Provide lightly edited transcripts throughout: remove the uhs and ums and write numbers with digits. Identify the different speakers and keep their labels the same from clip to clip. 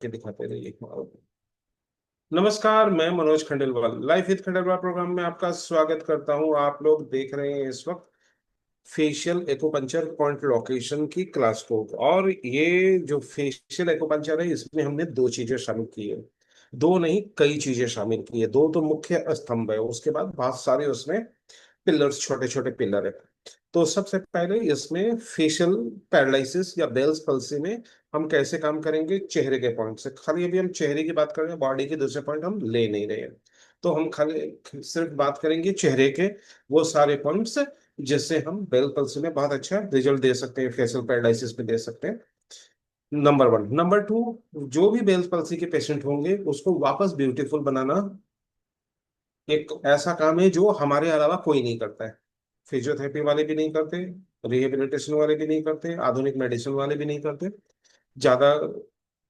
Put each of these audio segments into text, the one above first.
Speaker 1: के दिखाते रहिए। नमस्कार, मैं Manoj Khandelwal life with Khandelwal programme में आपका स्वागत करता हूं। आप लोग देख रहे हैं इस वक्त फेशियल एक्यूपंक्चर पॉइंट लोकेशन की क्लास को। और ये जो फेशियल एक्यूपंक्चर है, इसमें हमने दो चीजें शामिल की है। दो नहीं, कई चीजें शामिल की है। दो तो मुख्य स्तंभ है, उसके बाद बहुत सारे उसमें पिलर्स, छोटे छोटे पिलर है। तो सबसे पहले इसमें फेशियल पैरालिसिस या बेल्स पल्सी में हम कैसे काम करेंगे, चेहरे के पॉइंट से। खाली अभी हम चेहरे की बात कर रहे हैं, बॉडी के दूसरे पॉइंट हम ले नहीं रहे हैं। तो हम खाली सिर्फ बात करेंगे चेहरे के वो सारे पॉइंट्स, जिससे हम बेल पल्सी में बहुत अच्छा रिजल्ट दे सकते हैं, फेशियल पैरालिसिस में दे सकते हैं। Number one. नंबर टू, जो भी बेल पल्सी के पेशेंट होंगे उसको वापस ब्यूटीफुल बनाना एक ऐसा काम है जो हमारे अलावा कोई नहीं करता है। फिजियोथेरेपी वाले भी नहीं करते, रिहेबिलिटेशन वाले भी नहीं करते, आधुनिक मेडिसिन वाले भी नहीं करते। ज्यादा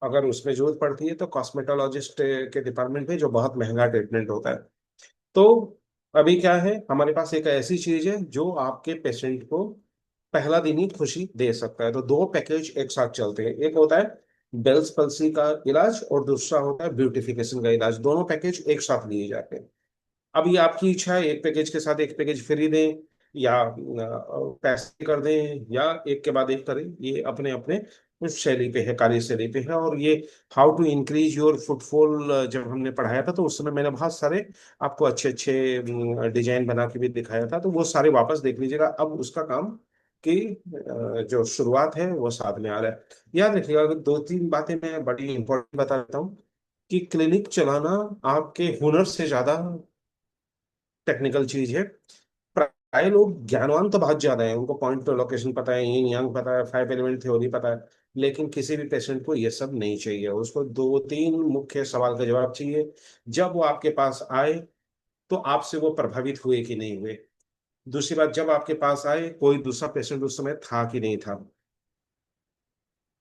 Speaker 1: अगर उसमें जरूरत पड़ती है तो कॉस्मेटोलॉजिस्ट के डिपार्टमेंट में, जो बहुत महंगा ट्रीटमेंट होता है। तो अभी क्या है, हमारे पास एक ऐसी चीज है जो आपके पेशेंट को पहला दिन ही खुशी दे सकता है। तो दो पैकेज एक साथ चलते हैं, एक होता है बेल्स पल्सी का इलाज और दूसरा होता है ब्यूटिफिकेशन का इलाज। दोनों पैकेज एक साथ लिए जाते हैं। अब ये आपकी इच्छा है, एक पैकेज के साथ एक पैकेज फ्री दें या पैसे कर दें, या एक के बाद एक करें। ये अपने अपने उस शैली पे है, कार्य शैली पे है। और ये how to increase your footfall जब हमने पढ़ाया था, तो उस समय मैंने बहुत सारे आपको अच्छे अच्छे डिजाइन बना के भी दिखाया था। तो वो सारे वापस देख लीजिएगा। अब उसका काम की जो शुरुआत है वो साथ में आ रहा है। याद रखिएगा, दो तीन बातें मैं बड़ी इंपॉर्टेंट बता देता हूँ कि क्लिनिक चलाना आपके हुनर से ज्यादा टेक्निकल चीज है। प्राय लोग ज्ञानवान तो बहुत ज्यादा है, उनको पॉइंट टू लोकेशन पता है, यिन यांग पता है, फाइव एलिमेंट थ्योरी पता है। लेकिन किसी भी पेशेंट को ये सब नहीं चाहिए। उसको दो तीन मुख्य सवाल का जवाब चाहिए जब वो आपके पास आए। तो आपसे वो प्रभावित हुए कि नहीं हुए। दूसरी बात, जब आपके पास आए कोई दूसरा पेशेंट उस समय था कि नहीं था।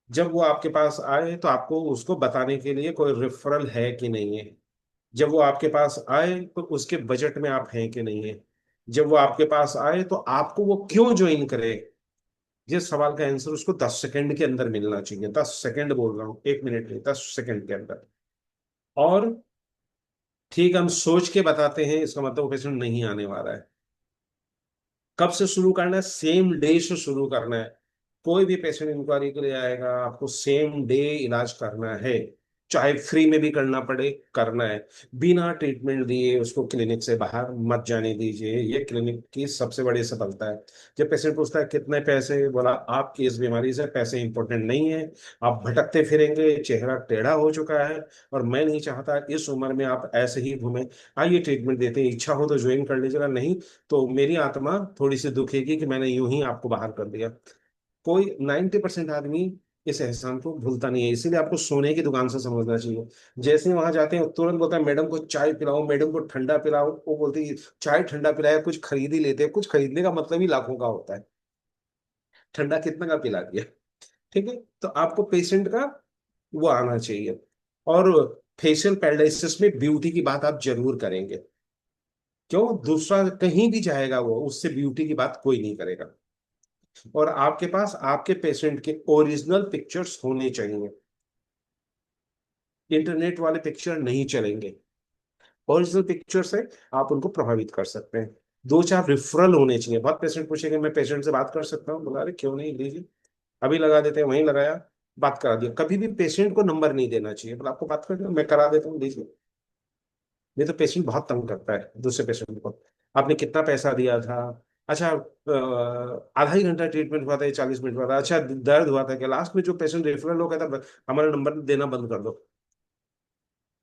Speaker 1: जब वो आपके पास आए तो आपको उसको बताने के लिए कोई रेफरल है कि नहीं है। जब वो आपके पास आए तो उसके बजट में आप हैं कि नहीं है। जब वो आपके पास आए तो आपको वो क्यों ज्वाइन करे। जिस सवाल का आंसर उसको 10 सेकंड के अंदर मिलना चाहिए। 10 सेकंड बोल रहा हूँ, 1 मिनट नहीं, 10 सेकंड के अंदर। और ठीक, हम सोच के बताते हैं, इसका मतलब वो पेशेंट नहीं आने वाला है। कब से शुरू करना है, सेम डे से शुरू करना है। कोई भी पेशेंट इंक्वायरी के लिए आएगा, आपको सेम डे इलाज करना है। चाहे फ्री में भी करना पड़े, करना है। बिना ट्रीटमेंट दिए उसको क्लिनिक से बाहर मत जाने दीजिए। ये क्लिनिक की सबसे बड़ी सफलता है। जब पेशेंट पूछता है कितने पैसे, बोला आपकी इस बीमारी से पैसे इंपॉर्टेंट नहीं है। आप भटकते फिरेंगे, चेहरा टेढ़ा हो चुका है, और मैं नहीं चाहता इस उम्र में आप ऐसे ही घूमें। आइए ट्रीटमेंट देते हैं, इच्छा हो तो ज्वाइन कर लीजिएगा, नहीं तो मेरी आत्मा थोड़ी सी दुखेगी कि मैंने यूं ही आपको बाहर कर दिया। कोई 90% आदमी इस एहसान को भूलता नहीं है। इसीलिए आपको सोने की दुकान से समझना चाहिए। जैसे ही वहां जाते हैं तुरंत बोलता है मैडम को चाय पिलाओ, मैडम को ठंडा पिलाओ। वो बोलती है चाय ठंडा पिलाया, कुछ खरीद ही लेते हैं। कुछ खरीदने का मतलब ही लाखों का होता है। ठंडा कितना का पिला दिया। ठीक है। तो आपको पेशेंट का वो आना चाहिए। और फेशियल पैरालिसिस में ब्यूटी की बात आप जरूर करेंगे। क्यों, दूसरा कहीं भी जाएगा वो, उससे ब्यूटी की बात कोई नहीं करेगा। और आपके पास आपके पेशेंट के ओरिजिनल पिक्चर्स होने चाहिए। इंटरनेट वाले पिक्चर नहीं चलेंगे। ओरिजिनल पिक्चर से आप उनको प्रभावित कर सकते हैं। दो चार रेफरल होने चाहिए। बहुत पेशेंट पूछेंगे मैं पेशेंट से बात कर सकता हूँ, बोला अरे क्यों नहीं, लीजिए। अभी लगा देते हैं, वहीं लगाया, बात करा दिया। कभी भी पेशेंट को नंबर नहीं देना चाहिए, बोला आपको बात करना है, मैं करा देता हूँ, लीजिए। नहीं तो पेशेंट बहुत तंग करता है दूसरे पेशेंट को। आपने कितना पैसा दिया था, अच्छा आधा ही घंटा ट्रीटमेंट हुआ था या 40 मिनट हुआ था, अच्छा दर्द हुआ था क्या। लास्ट में जो पेशेंट रेफरल हो गया था, हमारा नंबर देना बंद कर दो।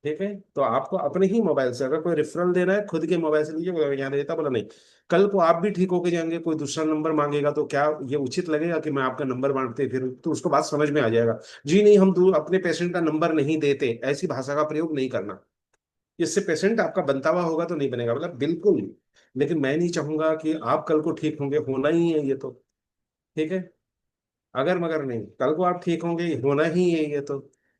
Speaker 1: ठीक है। तो आपको अपने ही मोबाइल से अगर कोई रेफरल देना है, खुद के मोबाइल से लीजिए। बोला यहाँ देता, बोला नहीं। कल को आप भी ठीक होके जाएंगे, कोई दूसरा नंबर मांगेगा तो क्या ये उचित लगेगा कि मैं आपका नंबर मांगते फिर। तो उसको बात समझ में आ जाएगा। जी नहीं, हम अपने पेशेंट का नंबर नहीं देते, ऐसी भाषा का प्रयोग नहीं करना। इससे पेशेंट आपका बनता हुआ होगा तो नहीं बनेगा, मतलब बिल्कुल। लेकिन मैं नहीं चाहूंगा कि आप कल को ठीक होंगे, होना ही है ये तो। ठीक है। अगर मगर नहीं, कल को आप ठीक होंगे, होना ही है ये तो।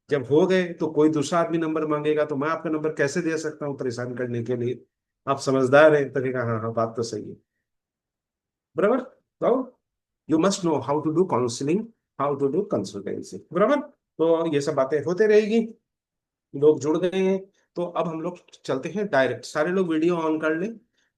Speaker 1: जब हो गए तो कोई दूसरा आदमी नंबर मांगेगा तो मैं आपका नंबर कैसे दे सकता हूँ परेशान करने के लिए। आप समझदार हैं तो कहेगा हाँ हाँ, बात तो सही है। बराबर। तो you must know how to do counselling, how to do consultancy. बराबर। तो ये सब बातें होते रहेगी, लोग जुड़ गए हैं। तो अब हम लोग चलते हैं डायरेक्ट, सारे लोग वीडियो ऑन कर लें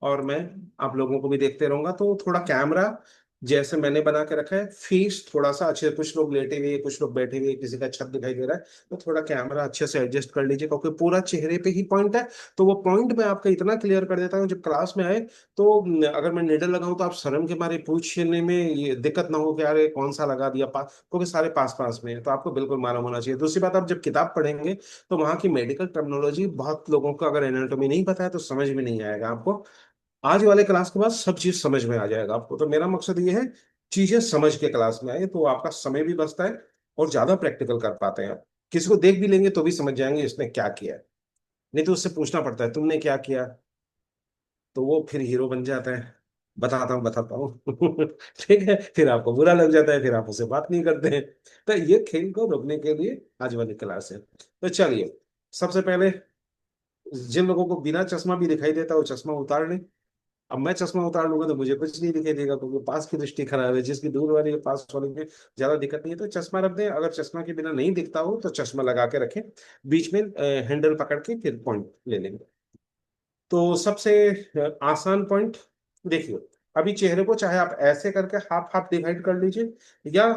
Speaker 1: और मैं आप लोगों को भी देखते रहूंगा। तो थोड़ा कैमरा जैसे मैंने बना के रखा है, फेस थोड़ा सा अच्छे, कुछ लोग लेटे हुए कुछ लोग बैठे हुए, किसी का छत दिखाई दे रहा है, तो थोड़ा कैमरा अच्छे से एडजस्ट कर लीजिए, क्योंकि पूरा चेहरे पे ही पॉइंट है। तो वो पॉइंट मैं आपका इतना क्लियर कर देता हूँ, जब क्लास में आए तो अगर मैं निडल लगाऊं तो आप शर्म के मारे पूछने में ये दिक्कत ना हो कि यार ये कौन सा लगा दिया, पास, क्योंकि सारे पास पास में हैं, तो आपको बिल्कुल मालूम होना चाहिए। दूसरी बात, आप जब किताब पढ़ेंगे तो वहां की मेडिकल टर्मिनोलॉजी बहुत लोगों को अगर एनाटॉमी नहीं पता है तो समझ में नहीं आएगा आपको। आज वाले क्लास के बाद सब चीज समझ में आ जाएगा आपको। तो मेरा मकसद ये है, चीजें समझ के क्लास में आए तो आपका समय भी बचता है और ज्यादा प्रैक्टिकल कर पाते हैं आप। किसी को देख भी लेंगे तो भी समझ जाएंगे इसने क्या किया है, नहीं तो उससे पूछना पड़ता है तुमने क्या किया, तो वो फिर हीरो बन जाता है, बताता हूँ बताता हूँ ठीक है, फिर आपको बुरा लग जाता है, फिर आप उससे बात नहीं करते हैं। तो ये खेल को रोकने के लिए आज वाली क्लास है। तो चलिए, सबसे पहले जिन लोगों को बिना चश्मा भी दिखाई देता है वो चश्मा उतार लें। अब मैं चश्मा उतार लूंगा तो मुझे कुछ नहीं दिखाई देगा, क्योंकि पास की दृष्टि खराब है, जिसकी दूर वाली है पास वाले में ज्यादा दिक्कत नहीं है। तो चश्मा रख दें, अगर चश्मा के बिना नहीं दिखता हो तो चश्मा लगा के रखें, बीच में हैंडल पकड़ के फिर पॉइंट ले लेंगे। तो सबसे आसान पॉइंट देखिए, अभी चेहरे को चाहे आप ऐसे करके हाफ हाफ डिवाइड कर लीजिए या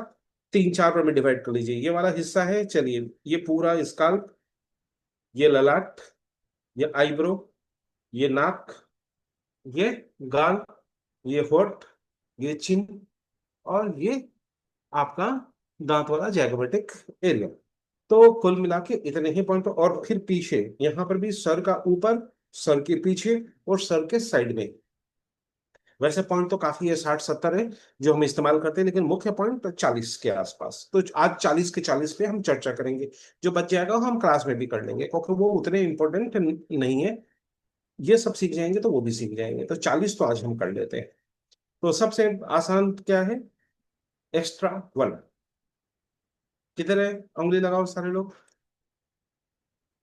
Speaker 1: तीन चार पर में डिवाइड कर लीजिए। ये वाला हिस्सा है, चलिए, ये पूरा स्काल्प, ये ललाट, ये आईब्रो, ये नाक, ये गाल, ये होठ, ये चिन, और ये आपका दांत वाला जैगोमेटिक एरिया। तो कुल मिला के इतने ही पॉइंट। और फिर पीछे यहां पर भी सर का ऊपर, सर के पीछे और सर के साइड में। वैसे पॉइंट तो काफी है, 60-70 है जो हम इस्तेमाल करते हैं, लेकिन मुख्य पॉइंट 40 के आसपास। तो आज 40 के 40 पे हम चर्चा करेंगे। जो बच जाएगा वो हम क्लास में भी कर लेंगे, क्योंकि वो उतने इंपॉर्टेंट नहीं है। ये सब सीख जाएंगे तो वो भी सीख जाएंगे। तो 40 तो आज हम कर लेते हैं। तो सबसे आसान क्या है, एक्स्ट्रा वन। किधर है, उंगली लगाओ सारे लोग।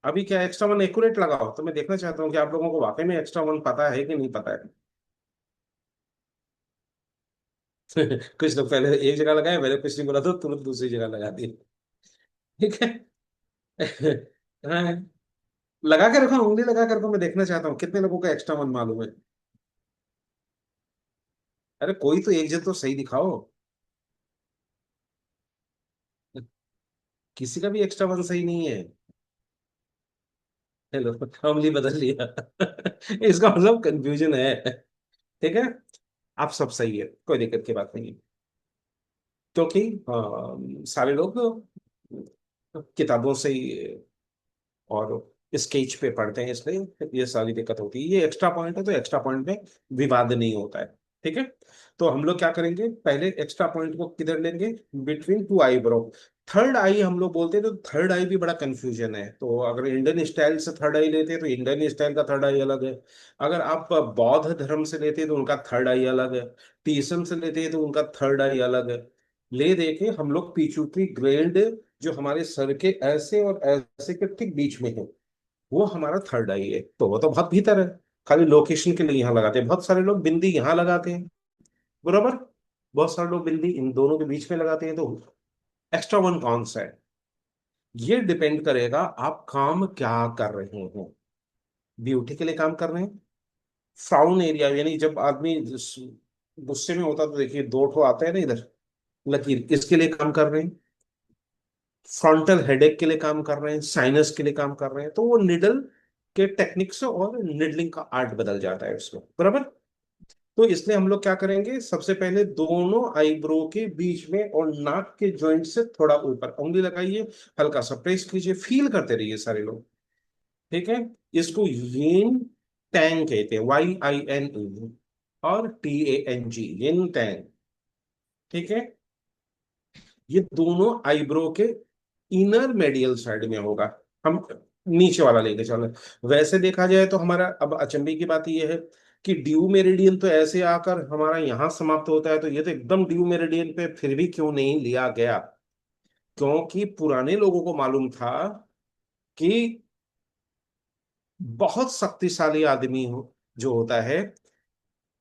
Speaker 1: अभी क्या एक्स्ट्रा वन एक्यूरेट लगाओ, तो मैं देखना चाहता हूँ कि आप लोगों को वाकई में एक्स्ट्रा वन पता है कि नहीं पता है कुछ लोग पहले एक जगह लगाए, मैंने कुछ नहीं बोला तो तुरंत दूसरी जगह लगा दी। ठीक है हाँ, लगा के रखो, उंगली लगा कर रखो, मैं देखना चाहता हूँ कितने लोगों को एक्स्ट्रा वन मालूम है। अरे कोई तो एक जन तो सही दिखाओ, किसी का भी एक्स्ट्रा वन सही नहीं है। हेलो, उंगली बदल लिया इसका मतलब कंफ्यूजन है। ठीक है, आप सब सही है, कोई दिक्कत की बात नहीं है। क्योंकि सारे लोग किताबों से ही और स्केच पे पढ़ते हैं, इसलिए ये सारी दिक्कत होती है। ये एक्स्ट्रा पॉइंट है तो एक्स्ट्रा पॉइंट में विवाद नहीं होता है। ठीक है, तो हम लोग क्या करेंगे, पहले एक्स्ट्रा पॉइंट को किधर लेंगे, बिटवीन टू आईब्रो। थर्ड आई हम लोग बोलते हैं, तो थर्ड आई भी बड़ा कंफ्यूजन है। तो अगर इंडियन स्टाइल से थर्ड आई लेते हैं तो इंडियन स्टाइल का थर्ड आई अलग है। अगर आप बौद्ध धर्म से लेते हैं तो उनका थर्ड आई अलग है। टीएसएम से लेते हैं तो उनका थर्ड आई अलग है। ले देके हम लोग पिट्यूटरी ग्लैंड, जो हमारे सर के ऐसे और ऐसे के ठीक बीच में है, वो हमारा थर्ड आई है। तो वो तो बहुत भीतर है, खाली लोकेशन के लिए यहाँ लगाते हैं। बहुत सारे लोग बिंदी यहाँ लगाते हैं, बरोबर, बहुत सारे लोग बिंदी इन दोनों के बीच में लगाते हैं। तो एक्स्ट्रा वन कौन सा है, ये डिपेंड करेगा आप काम क्या कर रहे हैं। ब्यूटी के लिए काम कर रहे हैं, फ्राउन एरिया, यानी जब आदमी गुस्से में होता तो देखिए दो ठो आते हैं ना इधर लकीर, इसके लिए काम कर रहे हैं, फ्रंटल हेडेक के लिए काम कर रहे हैं, साइनस के लिए काम कर रहे हैं, तो वो निडल के टेक्निक्स और निडलिंग का आर्ट बदल जाता है उसमें, बराबर। तो इसलिए हम लोग क्या करेंगे, सबसे पहले दोनों आईब्रो के बीच में और नाक के जॉइंट से थोड़ा ऊपर उंगली लगाइए, हल्का सा प्रेस कीजिए, फील करते रहिए सारे लोग। ठीक है, इसको यिन टैंग कहते हैं, YIN और TANG, यिन टैंग। ठीक है, ये दोनों आईब्रो के इनर मेडियल साइड में होगा। हम नीचे वाला लेके चले, वैसे देखा जाए तो हमारा अब अचंभे की बात यह है कि ड्यू मेरिडियन तो ऐसे आकर हमारा यहाँ समाप्त होता है, तो ये तो एकदम ड्यू मेरिडियन पे फिर भी क्यों नहीं लिया गया, क्योंकि पुराने लोगों को मालूम था कि बहुत शक्तिशाली आदमी जो होता है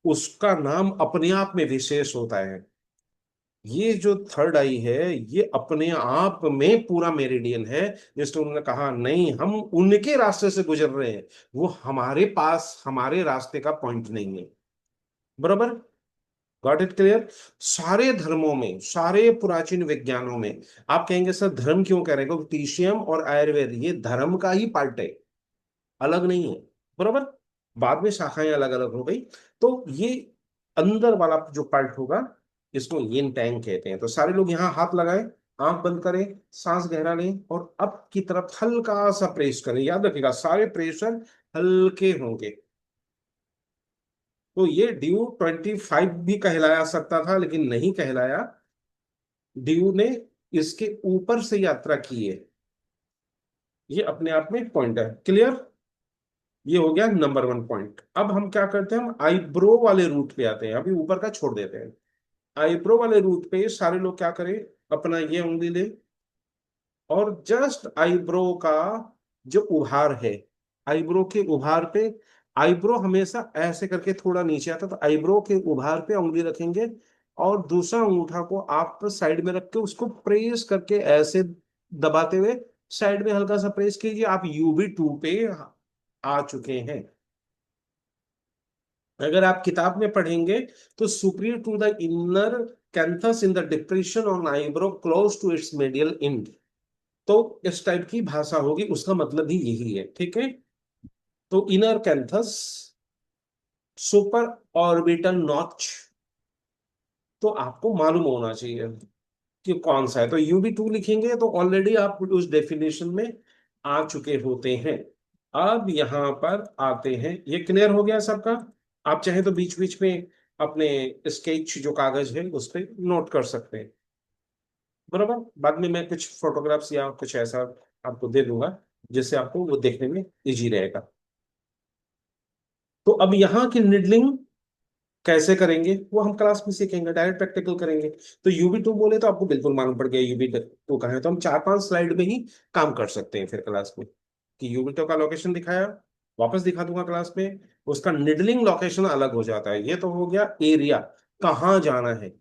Speaker 1: उसका नाम अपने आप में विशेष होता है। ये जो थर्ड आई है, ये अपने आप में पूरा मेरिडियन है। जिसने उन्होंने कहा नहीं, हम उनके रास्ते से गुजर रहे हैं, वो हमारे पास हमारे रास्ते का पॉइंट नहीं है। बराबर। Got it clear. सारे धर्मों में, सारे प्राचीन विज्ञानों में, आप कहेंगे सर धर्म क्यों कह रहे हैं, क्योंकि टीसीएम और आयुर्वेद ये धर्म का ही पार्ट है, अलग नहीं है। बराबर। बाद में शाखाएं अलग अलग हो गई। तो ये अंदर वाला जो पार्ट होगा, इसको यिन टैंग कहते हैं। तो सारे लोग यहाँ हाथ लगाएं, आंख बंद करें, सांस गहरा लें और अप की तरफ हल्का सा प्रेस करें। याद रखिएगा सारे प्रेशर हल्के होंगे। तो ये ड्यू 25 भी कहलाया सकता था, लेकिन नहीं कहलाया। ड्यू ने इसके ऊपर से यात्रा की है। ये अपने आप में एक पॉइंट है। क्लियर। ये हो गया नंबर 1 पॉइंट। अब हम क्या करते हैं, हम आईब्रो वाले रूट पे आते हैं, अभी ऊपर का छोड़ देते हैं। आईब्रो वाले रूट पे सारे लोग क्या करें, अपना ये उंगली ले और जस्ट आईब्रो का जो उभार है, आईब्रो के उभार पे, आईब्रो हमेशा ऐसे करके थोड़ा नीचे आता है, तो आईब्रो के उभार पे उंगली रखेंगे और दूसरा अंगूठा को आप साइड में रख के उसको प्रेस करके ऐसे दबाते हुए साइड में हल्का सा प्रेस कीजिए। आप UV2 पे आ चुके हैं। अगर आप किताब में पढ़ेंगे तो superior to the inner canthus in the depression on eyebrow close to its medial end, तो इस टाइप की भाषा होगी, उसका मतलब ही यही है। ठीक है। तो inner canthus, super orbital notch, तो आपको मालूम होना चाहिए कि कौन सा है। तो UV2 लिखेंगे तो ऑलरेडी आप उस डेफिनेशन में आ चुके होते हैं। अब यहां पर आते हैं, ये क्लियर हो गया सबका। आप चाहे तो बीच बीच में अपने स्केच जो कागज है उस पर नोट कर सकते हैं। बराबर। बाद में मैं कुछ फोटोग्राफ्स या कुछ ऐसा आपको दे दूंगा जिससे आपको वो देखने में इजी रहेगा। तो अब यहाँ की निडलिंग कैसे करेंगे वो हम क्लास में सीखेंगे, डायरेक्ट प्रैक्टिकल करेंगे। तो UV2 बोले तो आपको बिल्कुल मालूम पड़ गया UV2 कहाँ है, तो हम 4-5 स्लाइड में ही काम कर सकते हैं फिर क्लास में। कि UV2 का लोकेशन दिखाया, वापस दिखा दूंगा क्लास में। उसका निडलिंग लोकेशन अलग हो जाता है। ये तो हो गया एरिया, कहाँ जाना है।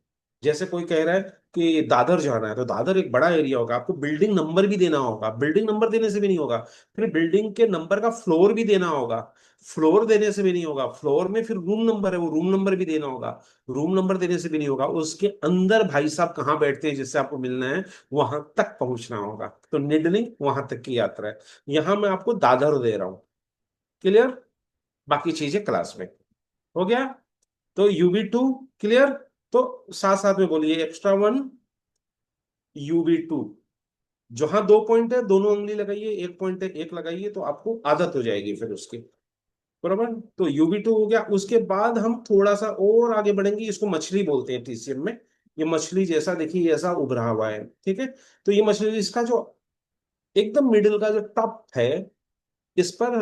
Speaker 1: जैसे कोई कह रहा है कि दादर जाना है, तो दादर एक बड़ा एरिया होगा, आपको बिल्डिंग नंबर भी देना होगा। बिल्डिंग नंबर देने से भी नहीं होगा, फिर बिल्डिंग के नंबर का फ्लोर भी देना होगा। फ्लोर देने से भी नहीं होगा, फ्लोर में फिर रूम नंबर है, वो रूम नंबर भी देना होगा। रूम नंबर देने से भी नहीं होगा, उसके अंदर भाई साहब कहाँ बैठते हैं जिससे आपको मिलना है, वहां तक पहुंचना होगा। तो निडलिंग वहां तक की यात्रा है। यहां मैं आपको दादर दे रहा हूं। क्लियर। बाकी चीजें क्लास में। हो गया। तो UV2 क्लियर। तो साथ साथ में बोलिए एक्स्ट्रा 1, UV2। जहां 2 पॉइंट है दोनों उंगली लगाइए, एक पॉइंट है एक लगाइए, तो आपको आदत हो जाएगी फिर उसकी। बराबर। तो UV2 हो गया। उसके बाद हम थोड़ा सा और आगे बढ़ेंगे, इसको मछली बोलते हैं TCM में। ये मछली जैसा देखिए, ऐसा उभरा हुआ है। ठीक है। तो ये मछली, इसका जो एकदम मिडिल का जो टॉप है, इस पर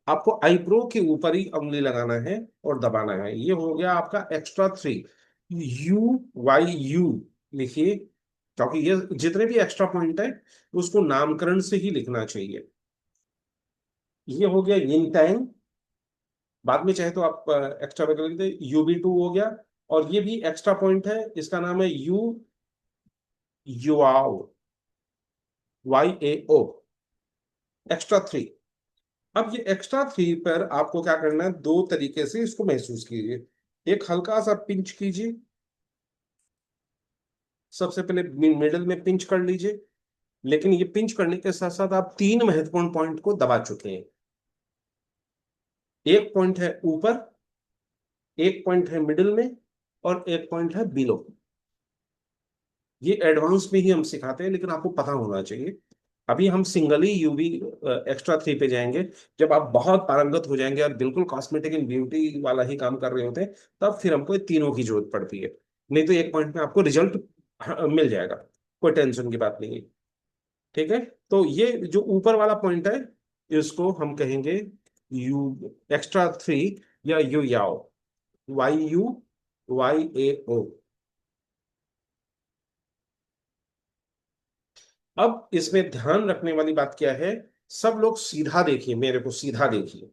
Speaker 1: आपको आईब्रो के ऊपर ही उंगली लगाना है और दबाना है। ये हो गया आपका एक्स्ट्रा 3। UYU लिखिए, क्योंकि ये जितने भी एक्स्ट्रा पॉइंट है उसको नामकरण से ही लिखना चाहिए। ये हो गया यिन टैंग। बाद में चाहे तो आप एक्स्ट्रा वगैरह लिख दे। UV2 हो गया। और ये भी एक्स्ट्रा पॉइंट है, इसका नाम है युआओ, YAO, एक्स्ट्रा 3। अब ये एक्स्ट्रा 3 पर आपको क्या करना है, दो तरीके से इसको महसूस कीजिए। एक हल्का सा पिंच कीजिए, सबसे पहले मिडिल में पिंच कर लीजिए। लेकिन ये पिंच करने के साथ साथ आप 3 महत्वपूर्ण पॉइंट को दबा चुके हैं। एक पॉइंट है ऊपर, एक पॉइंट है मिडिल में, और एक पॉइंट है बिलो। ये एडवांस में ही हम सिखाते हैं, लेकिन आपको पता होना चाहिए। अभी हम सिंगली एक्स्ट्रा 3 पे जाएंगे। जब आप बहुत पारंगत हो जाएंगे और बिल्कुल कॉस्मेटिक एंड ब्यूटी वाला ही काम कर रहे होते हैं, तब फिर हमको तीनों की जरूरत पड़ती है। नहीं तो एक पॉइंट में आपको रिजल्ट मिल जाएगा, कोई टेंशन की बात नहीं है। ठीक है। तो ये जो ऊपर वाला पॉइंट है, इसको हम कहेंगे एक्स्ट्रा 3 या यू याओ, YUYAO। अब इसमें ध्यान रखने वाली बात क्या है, सब लोग सीधा देखिए, मेरे को सीधा देखिए।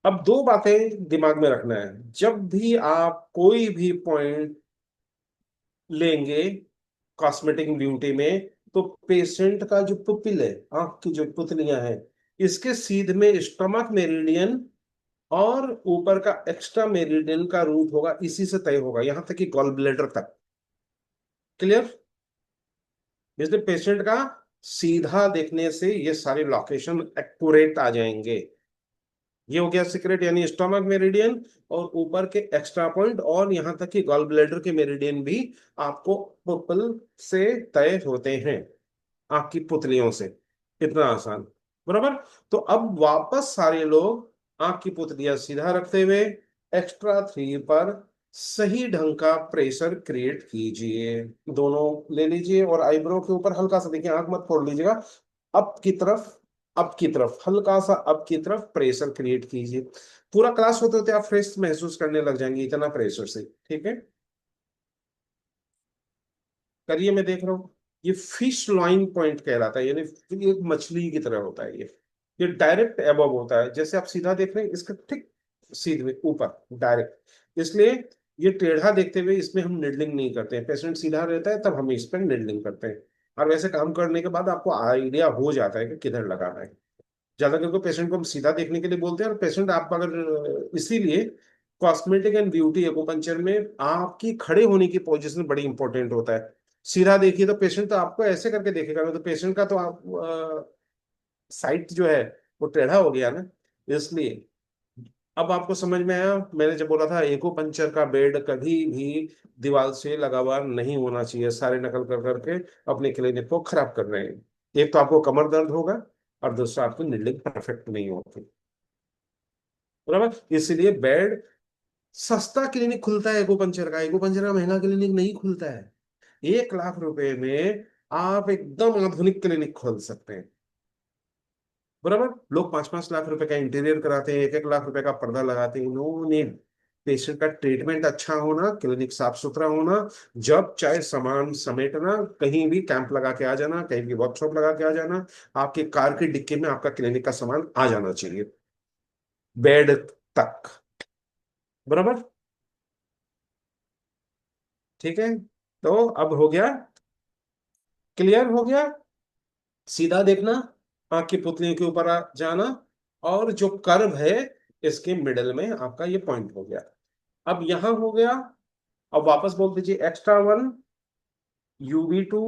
Speaker 1: अब दो बातें दिमाग में रखना है। जब भी आप कोई भी पॉइंट लेंगे कॉस्मेटिक ब्यूटी में, तो पेशेंट का जो पुपिल है, आंख की जो पुतलियां हैं, इसके सीध में स्टमक मेरिडियन और ऊपर का एक्स्ट्रा मेरिडियन का रूट होगा, इसी से तय होगा यहां तक कि गॉल ब्लैडर तक। क्लियर? इसलिए पेशेंट का सीधा देखने से ये सारे लोकेशन एक्यूरेट आ जाएंगे। ये हो गया सीक्रेट, यानी स्टमक मेरिडियन और ऊपर के एक्स्ट्रा पॉइंट और यहां तक कि गॉल ब्लैडर के मेरिडियन भी आपको पुपल से तय होते हैं, आंख की पुतलियों से। इतना आसान। बराबर। तो अब वापस सारे लोग आंख की पुतलियां सीधा रखते हुए एक्स्ट्रा थ्री पर सही ढंग का प्रेशर क्रिएट कीजिए। दोनों ले लीजिए और आईब्रो के ऊपर हल्का सा, देखिए आंख मत फोड़ लीजिएगा, अप की तरफ, अप की तरफ, हल्का सा अप की तरफ प्रेशर क्रिएट कीजिए। पूरा क्लास होते होते आप फ्रेश महसूस करने लग जाएंगे इतना प्रेशर से। ठीक है, करिए, मैं देख रहा हूँ। ये फिश लॉइन पॉइंट कहलाता है, यानी एक मछली की तरह होता है ये डायरेक्ट एबव होता है, जैसे आप सीधा देख रहे हैं इसका ठीक सीधे ऊपर डायरेक्ट। इसलिए ये टेढ़ा देखते हुए इसमें हम निडलिंग नहीं करते हैं, पेशेंट सीधा रहता है तब हम इस पर निडलिंग करते हैं। और वैसे काम करने के बाद आपको आइडिया हो जाता है कि किधर लगाना है। ज्यादा करके पेशेंट को हम सीधा देखने के लिए बोलते हैं, और पेशेंट आप अगर इसीलिए कॉस्मेटिक एंड ब्यूटी एक्यूपंक्चर में आपकी खड़े होने की पोजीशन बड़ी इंपॉर्टेंट होता है। सीधा देखिए तो पेशेंट तो आपको ऐसे करके देखेगा ना, तो पेशेंट का तो आप साइट जो है वो टेढ़ा हो गया ना। इसलिए अब आपको समझ में आया, मैंने जब बोला था एक्यूपंक्चर का बेड कभी भी दीवार से लगा हुआ नहीं होना चाहिए। सारे नकल कर करके अपने क्लिनिक को खराब कर रहे हैं। एक तो आपको कमर दर्द होगा और दूसरा आपको नीडलिंग परफेक्ट नहीं होगी। बराबर। इसीलिए बेड, सस्ता क्लिनिक खुलता है एक्यूपंक्चर का, एक्यूपंक्चर का महंगा क्लिनिक नहीं खुलता है। 1 लाख रुपए में आप एकदम आधुनिक क्लिनिक खोल सकते हैं। बराबर। लोग 5-5 लाख रुपए का इंटीरियर कराते हैं, 1-1 लाख रुपए का पर्दा लगाते हैं। No need. पेशेंट का ट्रीटमेंट अच्छा होना, क्लिनिक साफ सुथरा होना, जब चाहे सामान समेटना, कहीं भी कैंप लगा के आ जाना, कहीं भी वर्कशॉप लगा के आ जाना, आपके कार की डिक्की में आपका क्लिनिक का सामान आ जाना चाहिए, बेड तक। बराबर। ठीक है, तो अब हो गया, क्लियर हो गया। सीधा देखना, आंख की पुतलियों के ऊपर जाना, और जो कर्व है इसके मिडल में आपका ये पॉइंट हो गया। अब यहां हो गया। अब वापस बोल दीजिए एक्स्ट्रा 1, UV2,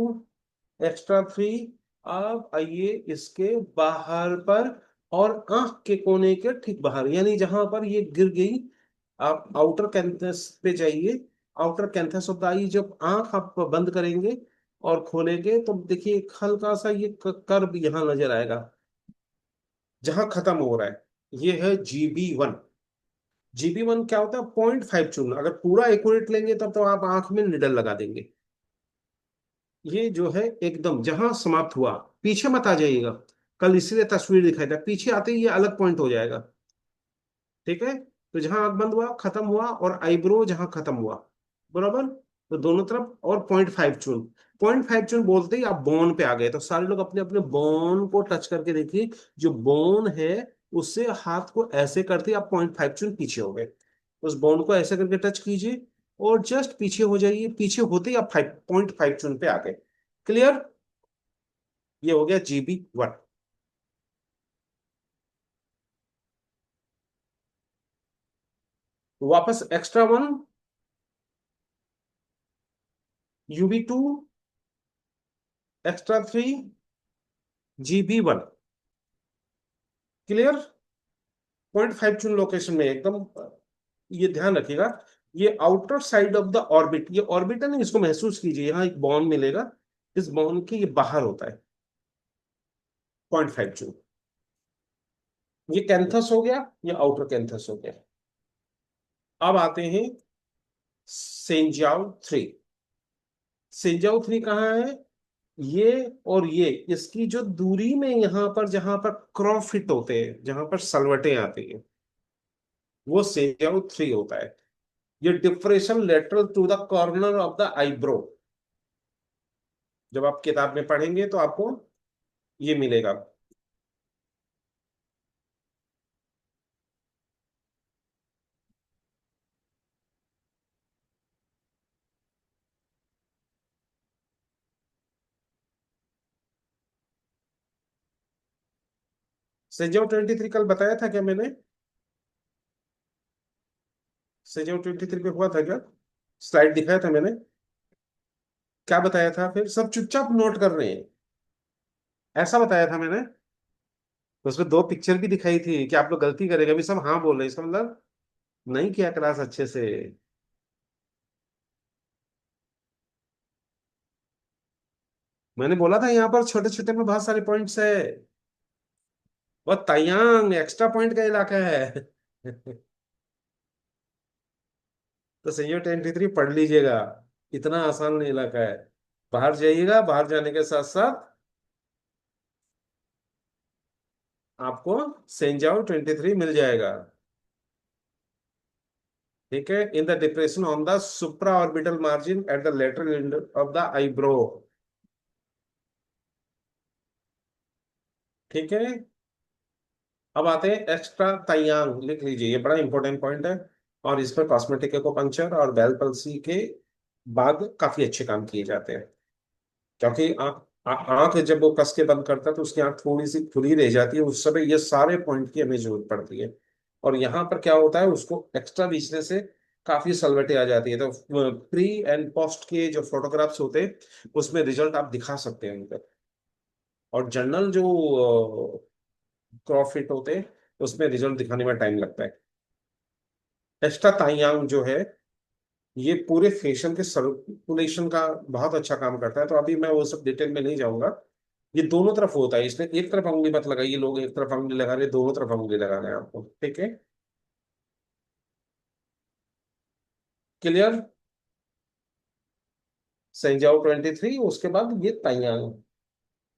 Speaker 1: एक्स्ट्रा 3। अब आइए इसके बाहर पर, और आंख के कोने के ठीक बाहर, यानी जहां पर ये गिर गई, आप आउटर कैंथस पे जाइए। आउटर कैंथस ऑफ द आई, जब आंख आप बंद करेंगे और खोलेंगे तो देखिए एक हल्का सा ये कर्व यहां नजर आएगा, जहां खत्म हो रहा है। ये है GB1। GB1 क्या होता है? 0.5 चुनना। अगर पूरा एक्यूरेट लेंगे तब तो आप आंख में निडल लगा देंगे। ये जो है एकदम जहां समाप्त हुआ, पीछे मत आ जाइएगा, कल इसीलिए तस्वीर दिखाई था, पीछे आते ही ये अलग पॉइंट हो जाएगा। ठीक है, तो जहां आंख बंद हुआ खत्म हुआ, और आईब्रो जहां खत्म हुआ, बराबर, तो दोनों तरफ और 0.5 चुन। 0.5 चुन बोलते ही आप बोन पे आ गए, तो सारे लोग अपने अपने बोन को टच करके देखिए। जो बोन है उससे हाथ को ऐसे करते ही आप 0.5 चुन पीछे हो गए। उस बोन को ऐसे करके टच कीजिए और जस्ट पीछे हो जाइए, पीछे होते ही आप 5.5 चुन पे आ गए। क्लियर? ये हो गया GB1। वापस extra 1, UV2, extra 3, GB1। Clear? 0.5 चुन लोकेशन में एकदम, ये ध्यान रखिएगा। ये outer side of the orbit, ये ऑर्बिट है ना, इसको महसूस कीजिए, यहाँ एक बॉन्ड मिलेगा, इस बॉन्ड के ये बाहर होता है। 0.5 चुन। ये कैंथस हो गया, ये आउटर कैंथस हो गया। अब आते हैं सेंजाओ 3। सेंजाओ 3 कहाँ है? ये और ये, इसकी जो दूरी में यहां पर जहां पर क्रॉफिट होते हैं, जहां पर सलवटें आती हैं, वो सेंजाओ 3 होता है। ये depression lateral to the corner of the eyebrow, जब आप किताब में पढ़ेंगे तो आपको ये मिलेगा। सेजो 23 कल बताया था क्या मैंने? सेजो 23 पे हुआ था क्या? स्लाइड दिखाया था मैंने? क्या बताया था? फिर सब चुपचाप नोट कर रहे हैं। ऐसा बताया था मैंने? तो उसमें दो पिक्चर भी दिखाई थी कि आप लोग गलती करेंगे, अभी सब हाँ बोल रहे हैं, इसका मतलब नहीं किया क्लास अच्छे से। मैंने बोला था यहाँ पर छोटे छोटे में बहुत सारे पॉइंट्स है। वो तयांग एक्स्ट्रा पॉइंट का इलाका है। तो संजय 23 पढ़ लीजिएगा। इतना आसान नहीं इलाका है। बाहर जाइएगा, बाहर जाने के साथ साथ आपको सेंजाओ 23 मिल जाएगा। ठीक है, इन the depression on the supra orbital margin at the lateral end of the eyebrow. ठीक है। अब आते हैं एक्स्ट्रा ताइयांग, लिख लीजिए, ये बड़ा इंपॉर्टेंट पॉइंट है। और इस पर कॉस्मेटिक एक्यूपंक्चर और बेल पल्सी के बाद काफी अच्छे काम किए जाते हैं। क्योंकि आंख जब वो कस के बंद करता है तो उसकी आंख थोड़ी सी खुली रह जाती है, उस समय ये सारे पॉइंट की हमें जरूरत पड़ती है। और यहाँ पर क्या होता है, उसको एक्स्ट्रा खींचने से काफी सलवटें आ जाती है। तो प्री एंड पोस्ट के जो फोटोग्राफ्स होते हैं उसमें रिजल्ट आप दिखा सकते हैं उनका। और जनरल जो क्रॉप फिट होते हैं उसमें रिजल्ट दिखाने में टाइम लगता है। एक्स्ट्रा ताइयांग जो है ये पूरे फेशियल के सर्कुलेशन का बहुत अच्छा काम करता है। तो अभी मैं वो सब डिटेल में नहीं जाऊंगा। ये दोनों तरफ होता है, इसलिए एक तरफ उंगली मत लगाइए, लोग एक तरफ उंगली लगा रहे हैं, दोनों तरफ उंगली लगाना है आपको। ठीक है, क्लियर? सेंजाओ 23, उसके बाद ये ताइयांग।